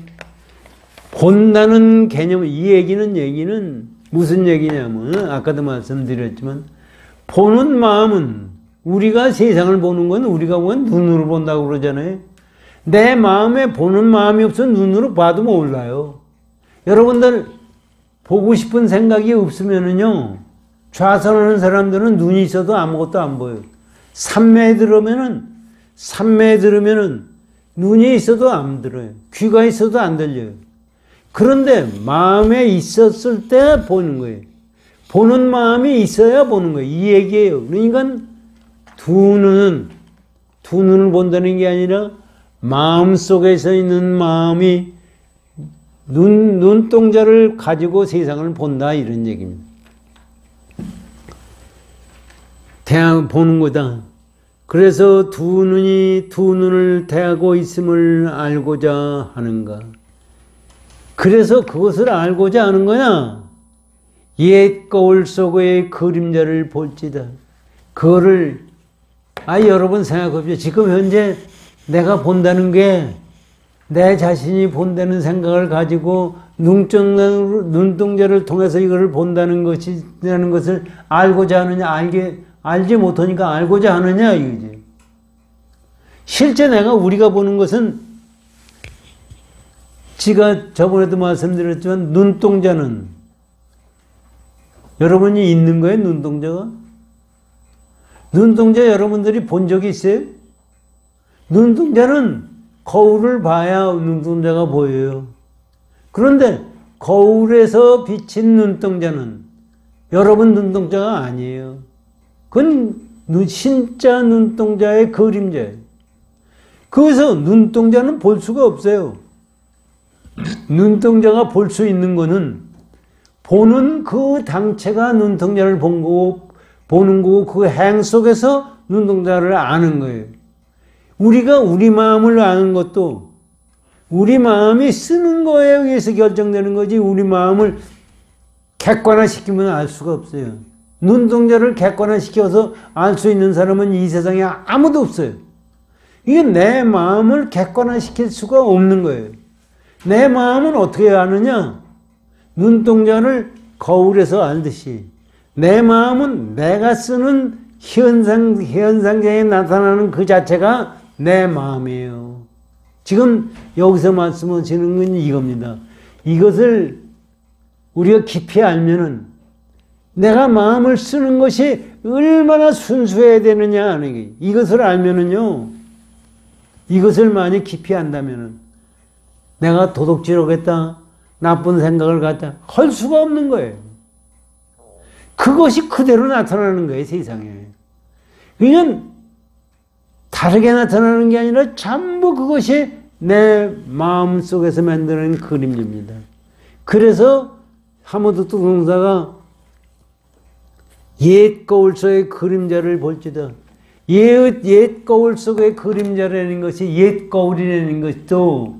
본다는 개념, 이 얘기는 무슨 얘기냐면 아까도 말씀드렸지만 보는 마음은 우리가 세상을 보는 건 우리가 보면 눈으로 본다고 그러잖아요. 내 마음에 보는 마음이 없으면 눈으로 봐도 몰라요. 여러분들 보고 싶은 생각이 없으면은요, 좌선하는 사람들은 눈이 있어도 아무것도 안 보여요. 산매에 들으면은 눈이 있어도 안 들어요. 귀가 있어도 안 들려요. 그런데 마음에 있었을 때 보는 거예요. 보는 마음이 있어야 보는 거예요. 이 얘기예요. 그러니까 두 눈을 본다는 게 아니라 마음 속에서 있는 마음이 눈동자를 가지고 세상을 본다 이런 얘기입니다. 보는 거다. 그래서 두 눈을 대하고 있음을 알고자 하는가. 그래서 그것을 알고자 하는 거냐? 옛 거울 속의 그림자를 볼지다. 그거를 여러분 생각해보세요. 지금 현재 내가 본다는 게 내 자신이 본다는 생각을 가지고 눈동자를 통해서 이거를 본다는 것을 알고자 하느냐, 알지 못하니까 알고자 하느냐 이거지. 실제 우리가 보는 것은 제가 저번에도 말씀드렸지만 눈동자는 여러분이 있는 거예요, 눈동자가? 눈동자 여러분들이 본 적이 있어요? 눈동자는 거울을 봐야 눈동자가 보여요. 그런데 거울에서 비친 눈동자는 여러분 눈동자가 아니에요. 그건 진짜 눈동자의 그림자예요. 그래서 눈동자는 볼 수가 없어요. 눈동자가 볼 수 있는 거는 보는 그 당체가 눈동자를 보는 거고 그 행 속에서 눈동자를 아는 거예요. 우리가 우리 마음을 아는 것도 우리 마음이 쓰는 거에 의해서 결정되는 거지 우리 마음을 객관화시키면 알 수가 없어요. 눈동자를 객관화시켜서 알 수 있는 사람은 이 세상에 아무도 없어요. 이게 내 마음을 객관화시킬 수가 없는 거예요. 내 마음은 어떻게 아느냐? 눈동자를 거울에서 알듯이 내 마음은 내가 쓰는 현상계에 나타나는 그 자체가 내 마음이에요. 지금 여기서 말씀하시는 건 이겁니다. 이것을 우리가 깊이 알면은 내가 마음을 쓰는 것이 얼마나 순수해야 되느냐 하는 게 이것을 알면은요. 이것을 많이 깊이 안다면은 내가 도둑질하겠다, 나쁜 생각을 갖다 할 수가 없는 거예요. 그것이 그대로 나타나는 거예요, 세상에. 그냥 다르게 나타나는 게 아니라 전부 그것이 내 마음 속에서 만드는 그림입니다. 그래서 하모드 동사가 옛 거울 속의 그림자를 볼지다. 옛 거울 속의 그림자라는 것이 옛 거울이라는 것도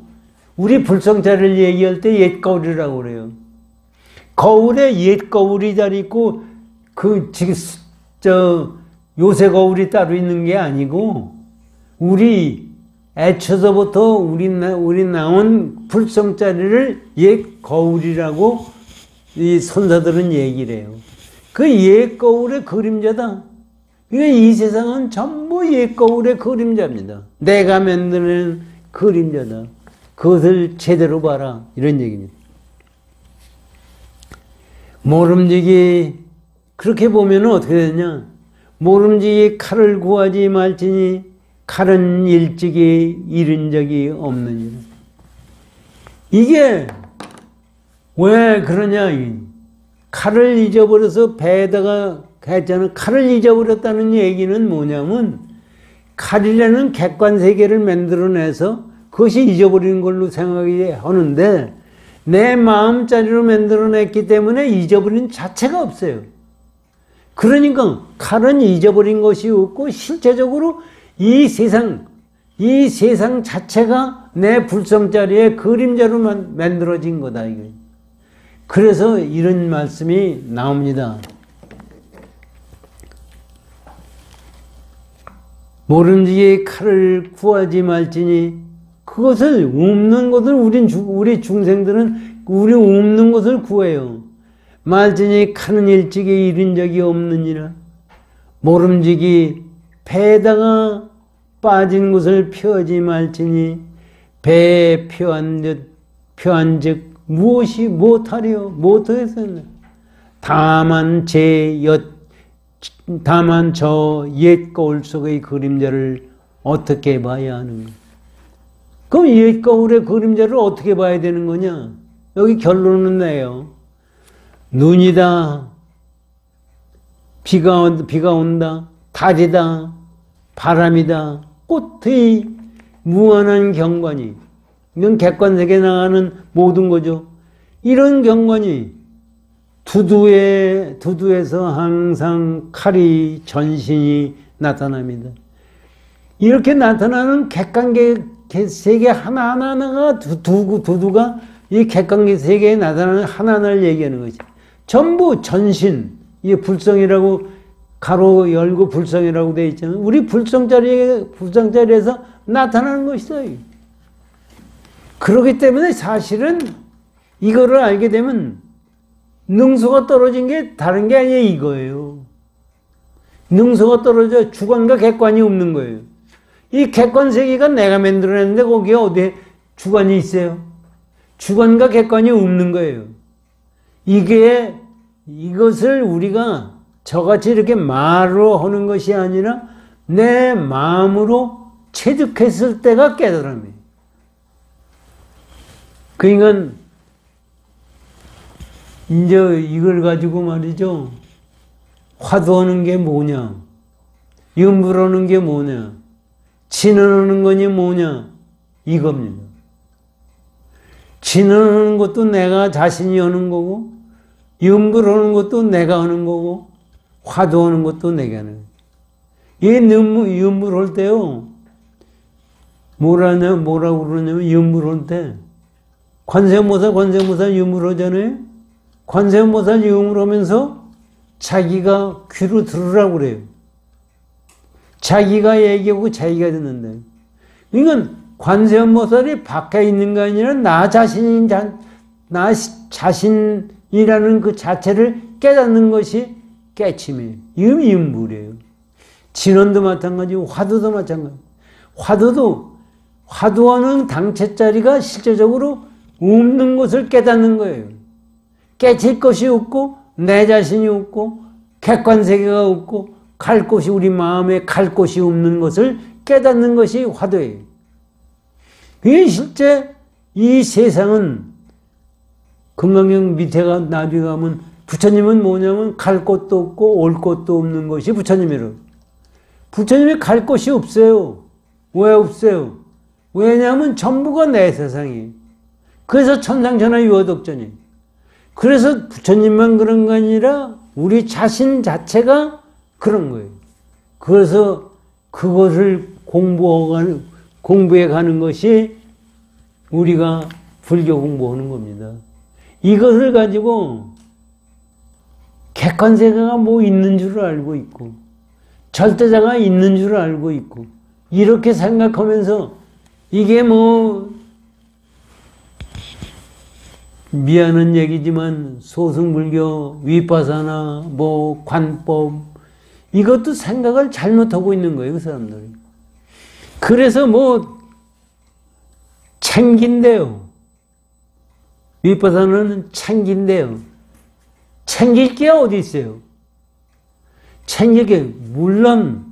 우리 불성자를 얘기할 때 옛 거울이라고 그래요. 거울에 옛 거울이 잘 있고 요새 거울이 따로 있는 게 아니고 우리 애초서부터 우리 나온 불성자리를 옛 거울이라고 이 선사들은 얘기를 해요. 그 옛 거울의 그림자다. 그러니까 이 세상은 전부 옛 거울의 그림자입니다. 내가 만드는 그림자다. 그것을 제대로 봐라. 이런 얘기입니다. 모름지기 그렇게 보면 어떻게 되냐? 모름지기 칼을 구하지 말지니 칼은 일찍이 잃은 적이 없느니라. 이게 왜 그러냐? 칼을 잊어버려서 배에다가 했잖아. 칼을 잊어버렸다는 얘기는 뭐냐면 칼이라는 객관세계를 만들어내서 그것이 잊어버리는 걸로 생각하는데 내 마음자리로 만들어냈기 때문에 잊어버린 자체가 없어요. 그러니까 칼은 잊어버린 것이 없고 실제적으로 이 세상 자체가 내 불성자리의 그림자로 만들어진 거다. 이거. 그래서 이런 말씀이 나옵니다. 모름지기 칼을 구하지 말지니 그것을 없는 것을 우리 중생들은 우리 없는 것을 구해요. 말지니 칼은 일찍이 잃은 적이 없느니라. 모름지기 배에다가 빠진 것을 펴지 말지니 배에 표한즉 무엇이 못하리요? 못하겠어요. 다만 저 옛 거울 속의 그림자를 어떻게 봐야 하는가? 그럼 옛 거울의 그림자를 어떻게 봐야 되는 거냐? 여기 결론은 내요. 눈이다. 비가 온다. 달이다. 바람이다. 꽃의 무한한 경관이. 이건 객관세계에 나가는 모든 거죠. 이런 경관이 두두에서 항상 칼이 전신이 나타납니다. 이렇게 나타나는 객관세계 하나하나가 두두가 이 객관세계에 나타나는 하나하나를 얘기하는 거지. 전부 전신, 이게 불성이라고 가로 열고 불성이라고 되어 있잖아요. 우리 불성자리에서 나타나는 것이다. 그렇기 때문에 사실은 이거를 알게 되면 능소가 떨어진 게 다른 게 아니에요. 이거예요. 능소가 떨어져 주관과 객관이 없는 거예요. 이 객관세계가 내가 만들어냈는데 거기에 어디에 주관이 있어요? 주관과 객관이 없는 거예요. 이것을 우리가 저같이 이렇게 말로 하는 것이 아니라 내 마음으로 체득했을 때가 깨달음이에요. 그러니까 이제 이걸 가지고 말이죠. 화두하는 게 뭐냐? 염불하는 게 뭐냐? 진언하는 거니 뭐냐? 이겁니다. 진언하는 것도 내가 자신이 하는 거고, 염불하는 것도 내가 하는 거고, 화두하는 것도 내가 하는 거예요. 이 염불할 때요, 뭐라고 그러냐면, 염불할 때, 관세음보살 염불하잖아요? 관세음보살 염불하면서 자기가 귀로 들으라고 그래요. 자기가 얘기하고 자기가 듣는다. 그러니까 관세음보살이 밖에 있는 게 아니라 나 자신이라는 그 자체를 깨닫는 것이 깨침이에요. 이건 염불이에요. 진언도 마찬가지고 화두도 마찬가지고. 화두하는 당체자리가 실제적으로 없는 것을 깨닫는 거예요. 깨칠 것이 없고 내 자신이 없고 객관세계가 없고 갈 곳이 우리 마음에 갈 곳이 없는 것을 깨닫는 것이 화두예요. 그게 실제 이 세상은 금강경 밑에 나중에 가면 부처님은 뭐냐면 갈 곳도 없고 올 곳도 없는 것이 부처님이라고. 부처님이 갈 곳이 없어요. 왜 없어요? 왜냐하면 전부가 내 세상이에요. 그래서 천상천하 유화독전이에요. 그래서 부처님만 그런 거 아니라 우리 자신 자체가 그런 거예요. 그래서 그것을 공부해 가는 것이 우리가 불교 공부하는 겁니다. 이것을 가지고 객관세계가 뭐 있는 줄 알고 있고 절대자가 있는 줄 알고 있고 이렇게 생각하면서 이게 뭐 미안한 얘기지만 소승불교, 위파사나 뭐 관법 이것도 생각을 잘못하고 있는 거예요, 그 사람들이. 그래서 뭐 챙긴대요. 위파사는 챙긴대요. 챙길 게 어디 있어요? 챙길 게 물론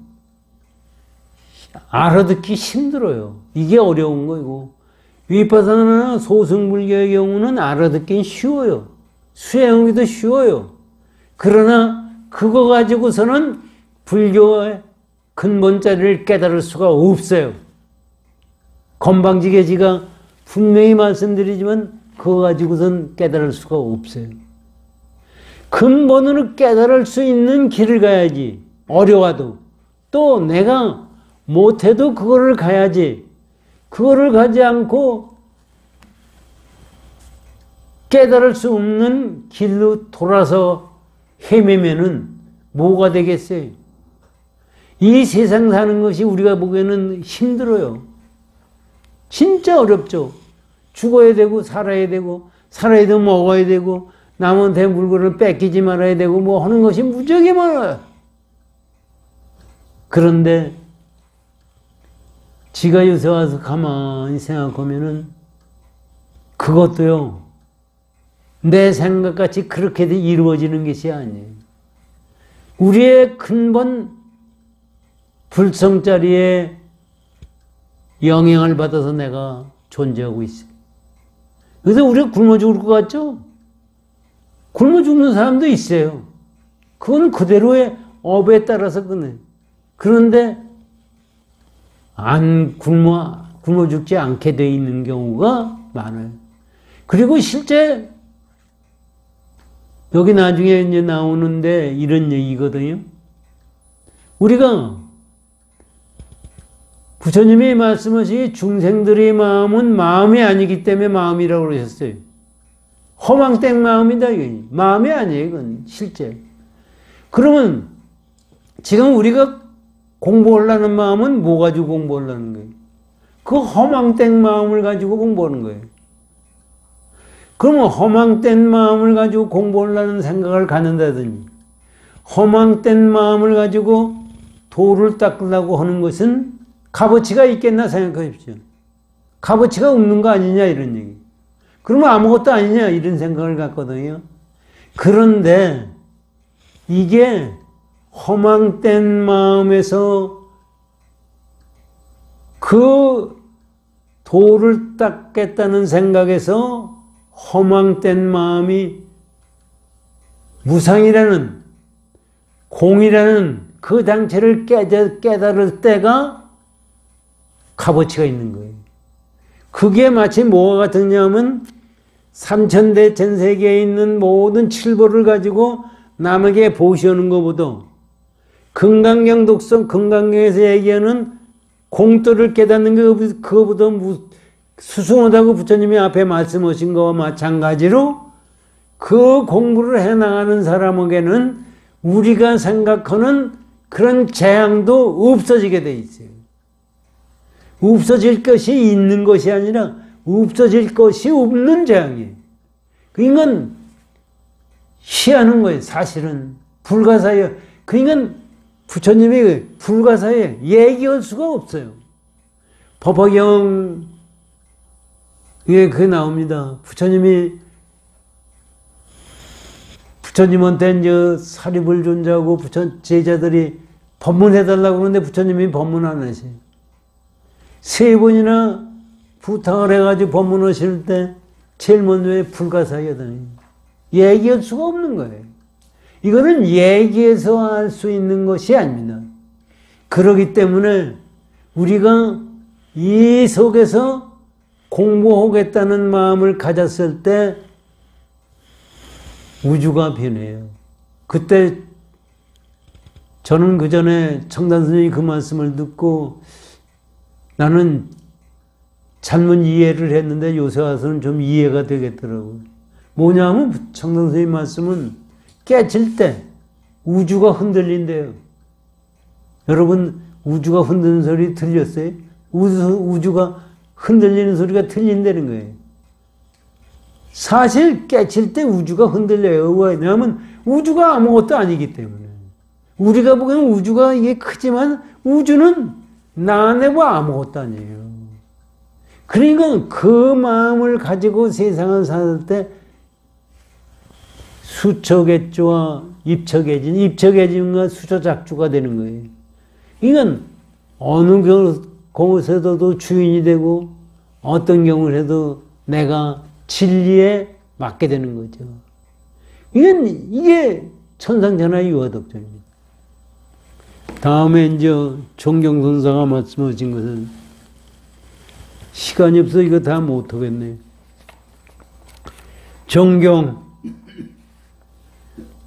알아듣기 힘들어요. 이게 어려운 거고. 위파사나 소승불교의 경우는 알아듣긴 쉬워요. 수행하기도 쉬워요. 그러나 그거 가지고서는 불교의 근본자리를 깨달을 수가 없어요. 건방지게 분명히 말씀드리지만 그거 가지고선 깨달을 수가 없어요. 근본으로 깨달을 수 있는 길을 가야지. 어려워도. 또 내가 못해도 그거를 가야지. 그거를 가지 않고 깨달을 수 없는 길로 돌아서 헤매면은 뭐가 되겠어요? 이 세상 사는 것이 우리가 보기에는 힘들어요. 진짜 어렵죠. 죽어야 되고 살아야 되고 살아야 되고 먹어야 되고 남한테 물건을 뺏기지 말아야 되고 뭐 하는 것이 무지하게 많아요. 그런데 지가 요새 와서 가만히 생각하면은 그것도요 내 생각같이 그렇게 이루어지는 것이 아니에요. 우리의 근본 불성자리에 영향을 받아서 내가 존재하고 있어요. 그래서 우리가 굶어 죽을 것 같죠? 굶어 죽는 사람도 있어요. 그건 그대로의 업에 따라서 그네. 그런데 안 굶어 죽지 않게 돼 있는 경우가 많아요. 그리고 실제 여기 나중에 이제 나오는데 이런 얘기거든요. 우리가 부처님이 말씀하신 중생들의 마음은 마음이 아니기 때문에 마음이라고 그러셨어요. 허망된 마음이다. 이건 마음이 아니에요. 이건 실제. 그러면 지금 우리가 공부하려는 마음은 뭐 가지고 공부하려는 거예요? 그 허망된 마음을 가지고 공부하는 거예요. 그러면 허망된 마음을 가지고 공부하려는 생각을 갖는다든지 허망된 마음을 가지고 도를 닦으려고 하는 것은 값어치가 있겠나 생각하십시오. 값어치가 없는 거 아니냐 이런 얘기. 그러면 아무것도 아니냐 이런 생각을 갖거든요. 그런데 이게 허망된 마음에서 그 도를 닦겠다는 생각에서 허망된 마음이 무상이라는 공이라는 그 당체를 깨달을 때가 값어치가 있는 거예요. 그게 마치 뭐와 같으냐면 삼천대 전 세계에 있는 모든 칠보를 가지고 남에게 보시오는 것보다 금강경 독성 금강경에서 얘기하는 공도를 깨닫는 그거보다 수승하다고 부처님이 앞에 말씀하신 것과 마찬가지로 그 공부를 해나가는 사람에게는 우리가 생각하는 그런 재앙도 없어지게 돼 있어요. 없어질 것이 있는 것이 아니라 없어질 것이 없는 재앙이에요. 그러니까 희한한 거예요. 사실은 불가사의. 그러니까 부처님이 불가사에 얘기할 수가 없어요. 법화경에 그게 나옵니다. 부처님한테 이제 사립을 존재하고 제자들이 법문해달라고 그러는데 부처님이 법문 안 하세요. 3번이나 부탁을 해가지고 법문하실 때 제일 먼저 불가사의하더니 얘기할 수가 없는 거예요. 이거는 얘기해서 알 수 있는 것이 아닙니다. 그렇기 때문에 우리가 이 속에서 공부하겠다는 마음을 가졌을 때 우주가 변해요. 그때 저는 그 전에 청단 스님이 그 말씀을 듣고 나는 잘못 이해를 했는데 요새 와서는 좀 이해가 되겠더라고요. 뭐냐면 청단 스님 말씀은 깨칠 때 우주가 흔들린대요. 여러분 우주가 흔드는 소리 들렸어요? 우주가 흔들리는 소리가 들린다는 거예요. 사실 깨칠 때 우주가 흔들려요. 왜냐하면 우주가 아무것도 아니기 때문에. 우리가 보기에는 우주가 이게 크지만 우주는 나네와 아무것도 아니에요. 그러니까 그 마음을 가지고 세상을 살 때 수처객주와 입처계진과 수처작주가 되는 거예요. 이건 어느 곳에서도 주인이 되고 어떤 경우에도 내가 진리에 맞게 되는 거죠. 이게 천상천하의 유화덕정입니다. 다음에 이제 종경선사가 말씀하신 것은 시간이 없어 이거 다 못하겠네요. 종경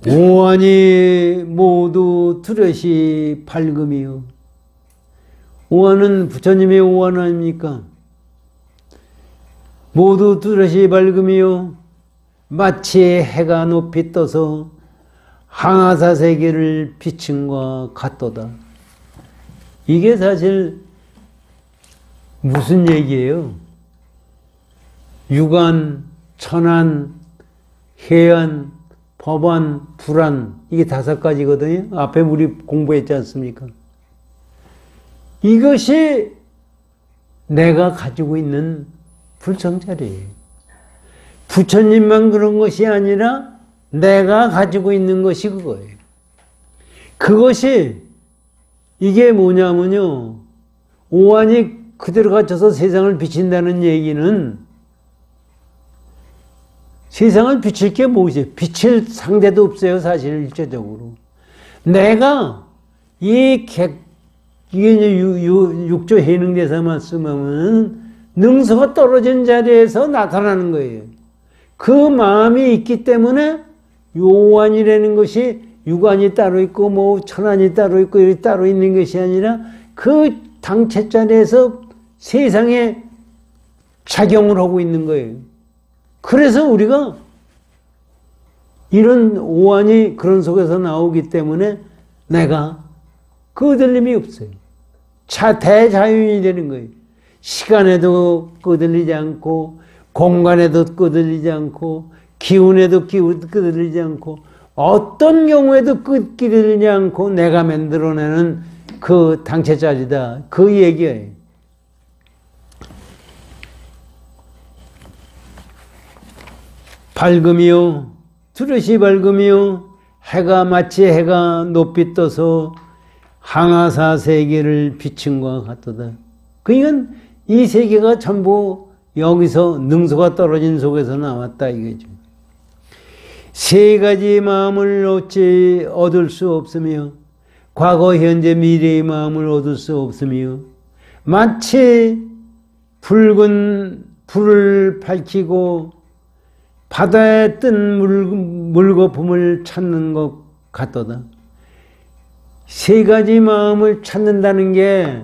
오한이 모두 뚜렷이 밝음이요. 오한은 부처님의 오한 아닙니까? 모두 뚜렷이 밝음이요. 마치 해가 높이 떠서 항아사 세계를 비춘과 같도다. 이게 사실 무슨 얘기예요? 유관, 천안, 해안, 법안, 불안 이게 5가지거든요. 앞에 우리 공부했지 않습니까? 이것이 내가 가지고 있는 불성자리예요. 부처님만 그런 것이 아니라 내가 가지고 있는 것이 그거예요. 그것이 이게 뭐냐면요. 오한이 그대로 갇혀서 세상을 비친다는 얘기는 세상을 비칠 게 무엇이에요? 비칠 상대도 없어요. 사실 일체적으로. 내가 이게 이제 육조 해능대사 말씀하면 능서가 떨어진 자리에서 나타나는 거예요. 그 마음이 있기 때문에 요한이라는 것이 유관이 따로 있고 뭐 천안이 따로 있고 이렇게 따로 있는 것이 아니라 그 당체 자리에서 세상에 작용을 하고 있는 거예요. 그래서 우리가 이런 오한이 그런 속에서 나오기 때문에 내가 끄들림이 없어요. 대자유인이 되는 거예요. 시간에도 끄들리지 않고 공간에도 끄들리지 않고 기운에도 끄들리지 않고 어떤 경우에도 끄들리지 않고 내가 만들어내는 그 당체자리다. 그 얘기예요. 밝음이요. 뚜렷이 밝음이요. 마치 해가 높이 떠서 항아사 세계를 비춘 것 같도다. 그러니까 이 세계가 전부 여기서 능소가 떨어진 속에서 나왔다 이거죠. 세 가지 마음을 어찌 얻을 수 없으며 과거, 현재, 미래의 마음을 얻을 수 없으며 마치 붉은 불을 밝히고 바다에 뜬 물거품을 찾는 것 같도다. 세 가지 마음을 찾는다는 게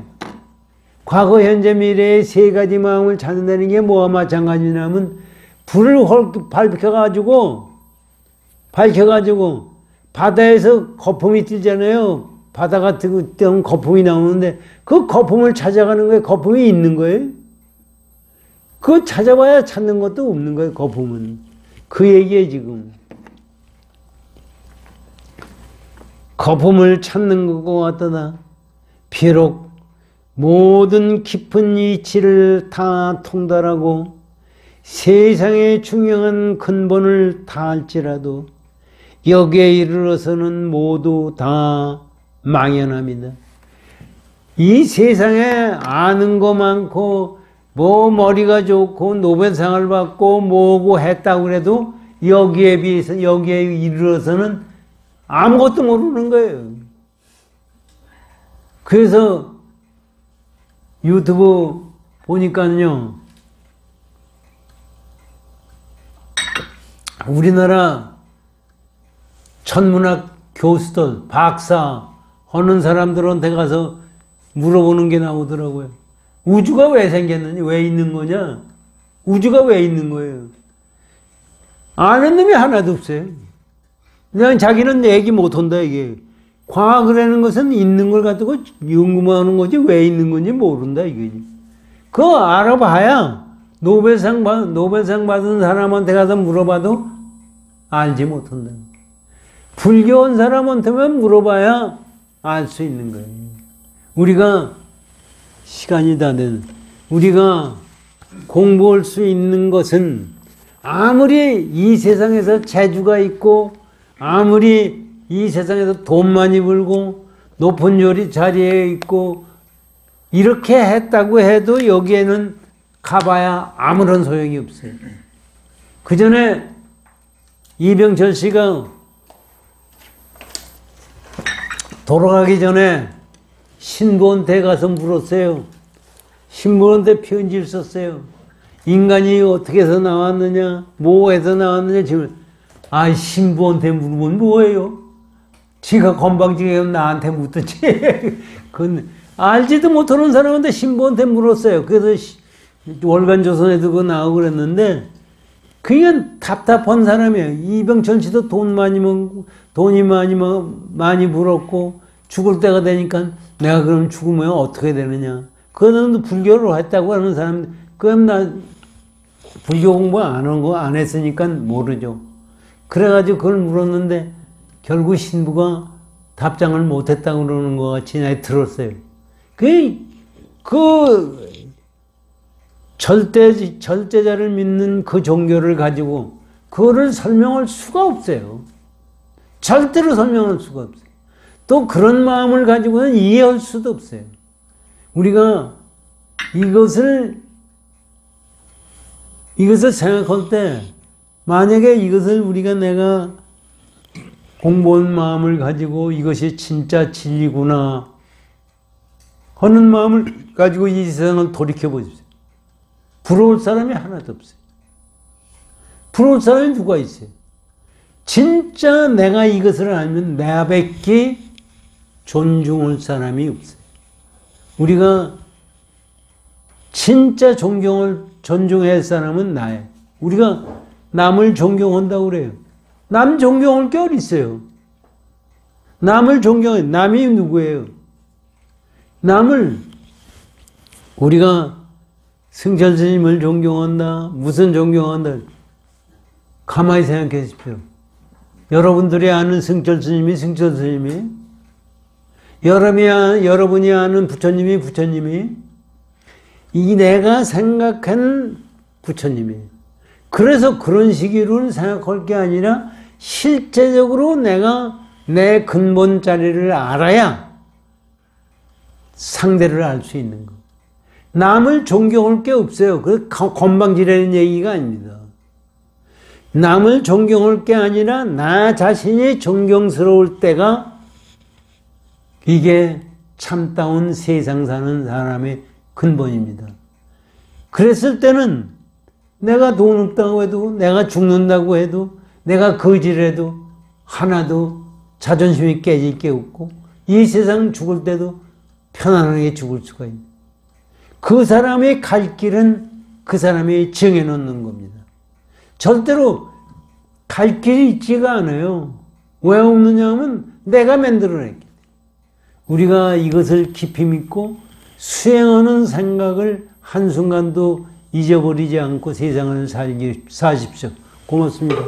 과거, 현재, 미래의 세 가지 마음을 찾는다는 게 뭐와 마찬가지냐면 불을 밝혀가지고 바다에서 거품이 뜨잖아요. 바다가 뜨면 거품이 나오는데 그 거품을 찾아가는 거예요. 거품이 있는 거예요. 그거 찾아봐야 찾는 것도 없는 거예요. 거품은. 그 얘기예요 지금. 거품을 찾는 것 같더나 비록 모든 깊은 이치를 다 통달하고 세상의 중요한 근본을 다 알지라도 여기에 이르러서는 모두 다 망연합니다. 이 세상에 아는 거 많고 뭐 머리가 좋고 노벨상을 받고 뭐고 했다고 그래도 여기에 비해서 여기에 이르러서는 아무것도 모르는 거예요. 그래서 유튜브 보니까요, 우리나라 천문학 교수들, 박사 하는 사람들한테 가서 물어보는 게 나오더라고요. 우주가 왜 생겼느냐? 왜 있는 거냐? 우주가 왜 있는 거예요? 아는 놈이 하나도 없어요. 그냥 자기는 얘기 못한다 이게. 과학이라는 것은 있는 걸 가지고 연구하는 거지 왜 있는 건지 모른다 이거지. 그거 알아봐야 노벨상 받은 사람한테 가서 물어봐도 알지 못한다. 불교 온 사람한테만 물어봐야 알 수 있는 거예요. 우리가 시간이 다 된 우리가 공부할 수 있는 것은 아무리 이 세상에서 재주가 있고 아무리 이 세상에서 돈 많이 벌고 높은 자리에 있고 이렇게 했다고 해도 여기에는 가봐야 아무런 소용이 없어요. 그 전에 이병철 씨가 돌아가기 전에 신부한테 가서 물었어요. 신부한테 편지를 썼어요. 인간이 어떻게 해서 나왔느냐, 뭐 해서 나왔느냐. 지금 신부한테 물으면 뭐예요? 지가 건방지게 나한테 묻듯이. 그건 알지도 못하는 사람한테 신부한테 물었어요. 그래서 월간조선에도 그거 나오고 그랬는데 그냥 답답한 사람이에요. 이병철 씨도 돈이 많이 벌었고 죽을 때가 되니까 내가 그럼 죽으면 어떻게 되느냐. 그거는 불교를 했다고 하는 사람, 그럼 나 불교 공부 안 했으니까 모르죠. 그래가지고 그걸 물었는데 결국 신부가 답장을 못했다고 그러는 것 같이 내가 들었어요. 절대자를 믿는 그 종교를 가지고 그거를 설명할 수가 없어요. 절대로 설명할 수가 없어요. 또 그런 마음을 가지고는 이해할 수도 없어요. 우리가 이것을 생각할 때 만약에 이것을 내가 공부한 마음을 가지고 이것이 진짜 진리구나 하는 마음을 가지고 이 세상을 돌이켜보십시오. 부러울 사람이 하나도 없어요. 부러울 사람이 누가 있어요? 진짜 내가 이것을 알면 나밖에 존중할 사람이 없어요. 우리가 진짜 존중할 사람은 나예요. 우리가 남을 존경한다고 그래요. 남 존경할 게 어디 있어요? 남을 존경해. 남이 누구예요? 우리가 승철 스님을 존경한다. 무슨 존경한다. 가만히 생각해 보십시오. 여러분들이 아는 승철 스님이 승철 스님이, 여러분이 아는 부처님이 이 내가 생각한 부처님이에요. 그래서 그런 식으로는 생각할 게 아니라 실제적으로 내가 내 근본 자리를 알아야 상대를 알 수 있는 거. 남을 존경할 게 없어요. 그 건방지라는 얘기가 아닙니다. 남을 존경할 게 아니라 나 자신이 존경스러울 때가 이게 참다운 세상 사는 사람의 근본입니다. 그랬을 때는 내가 돈 없다고 해도, 내가 죽는다고 해도, 내가 거지를 해도 하나도 자존심이 깨질 게 없고, 이 세상 죽을 때도 편안하게 죽을 수가 있는. 그 사람의 갈 길은 그 사람이 정해놓는 겁니다. 절대로 갈 길이 있지가 않아요. 왜 없느냐 하면 내가 만들어냈기 때문에. 우리가 이것을 깊이 믿고 수행하는 생각을 한순간도 잊어버리지 않고 세상을 사십시오. 고맙습니다.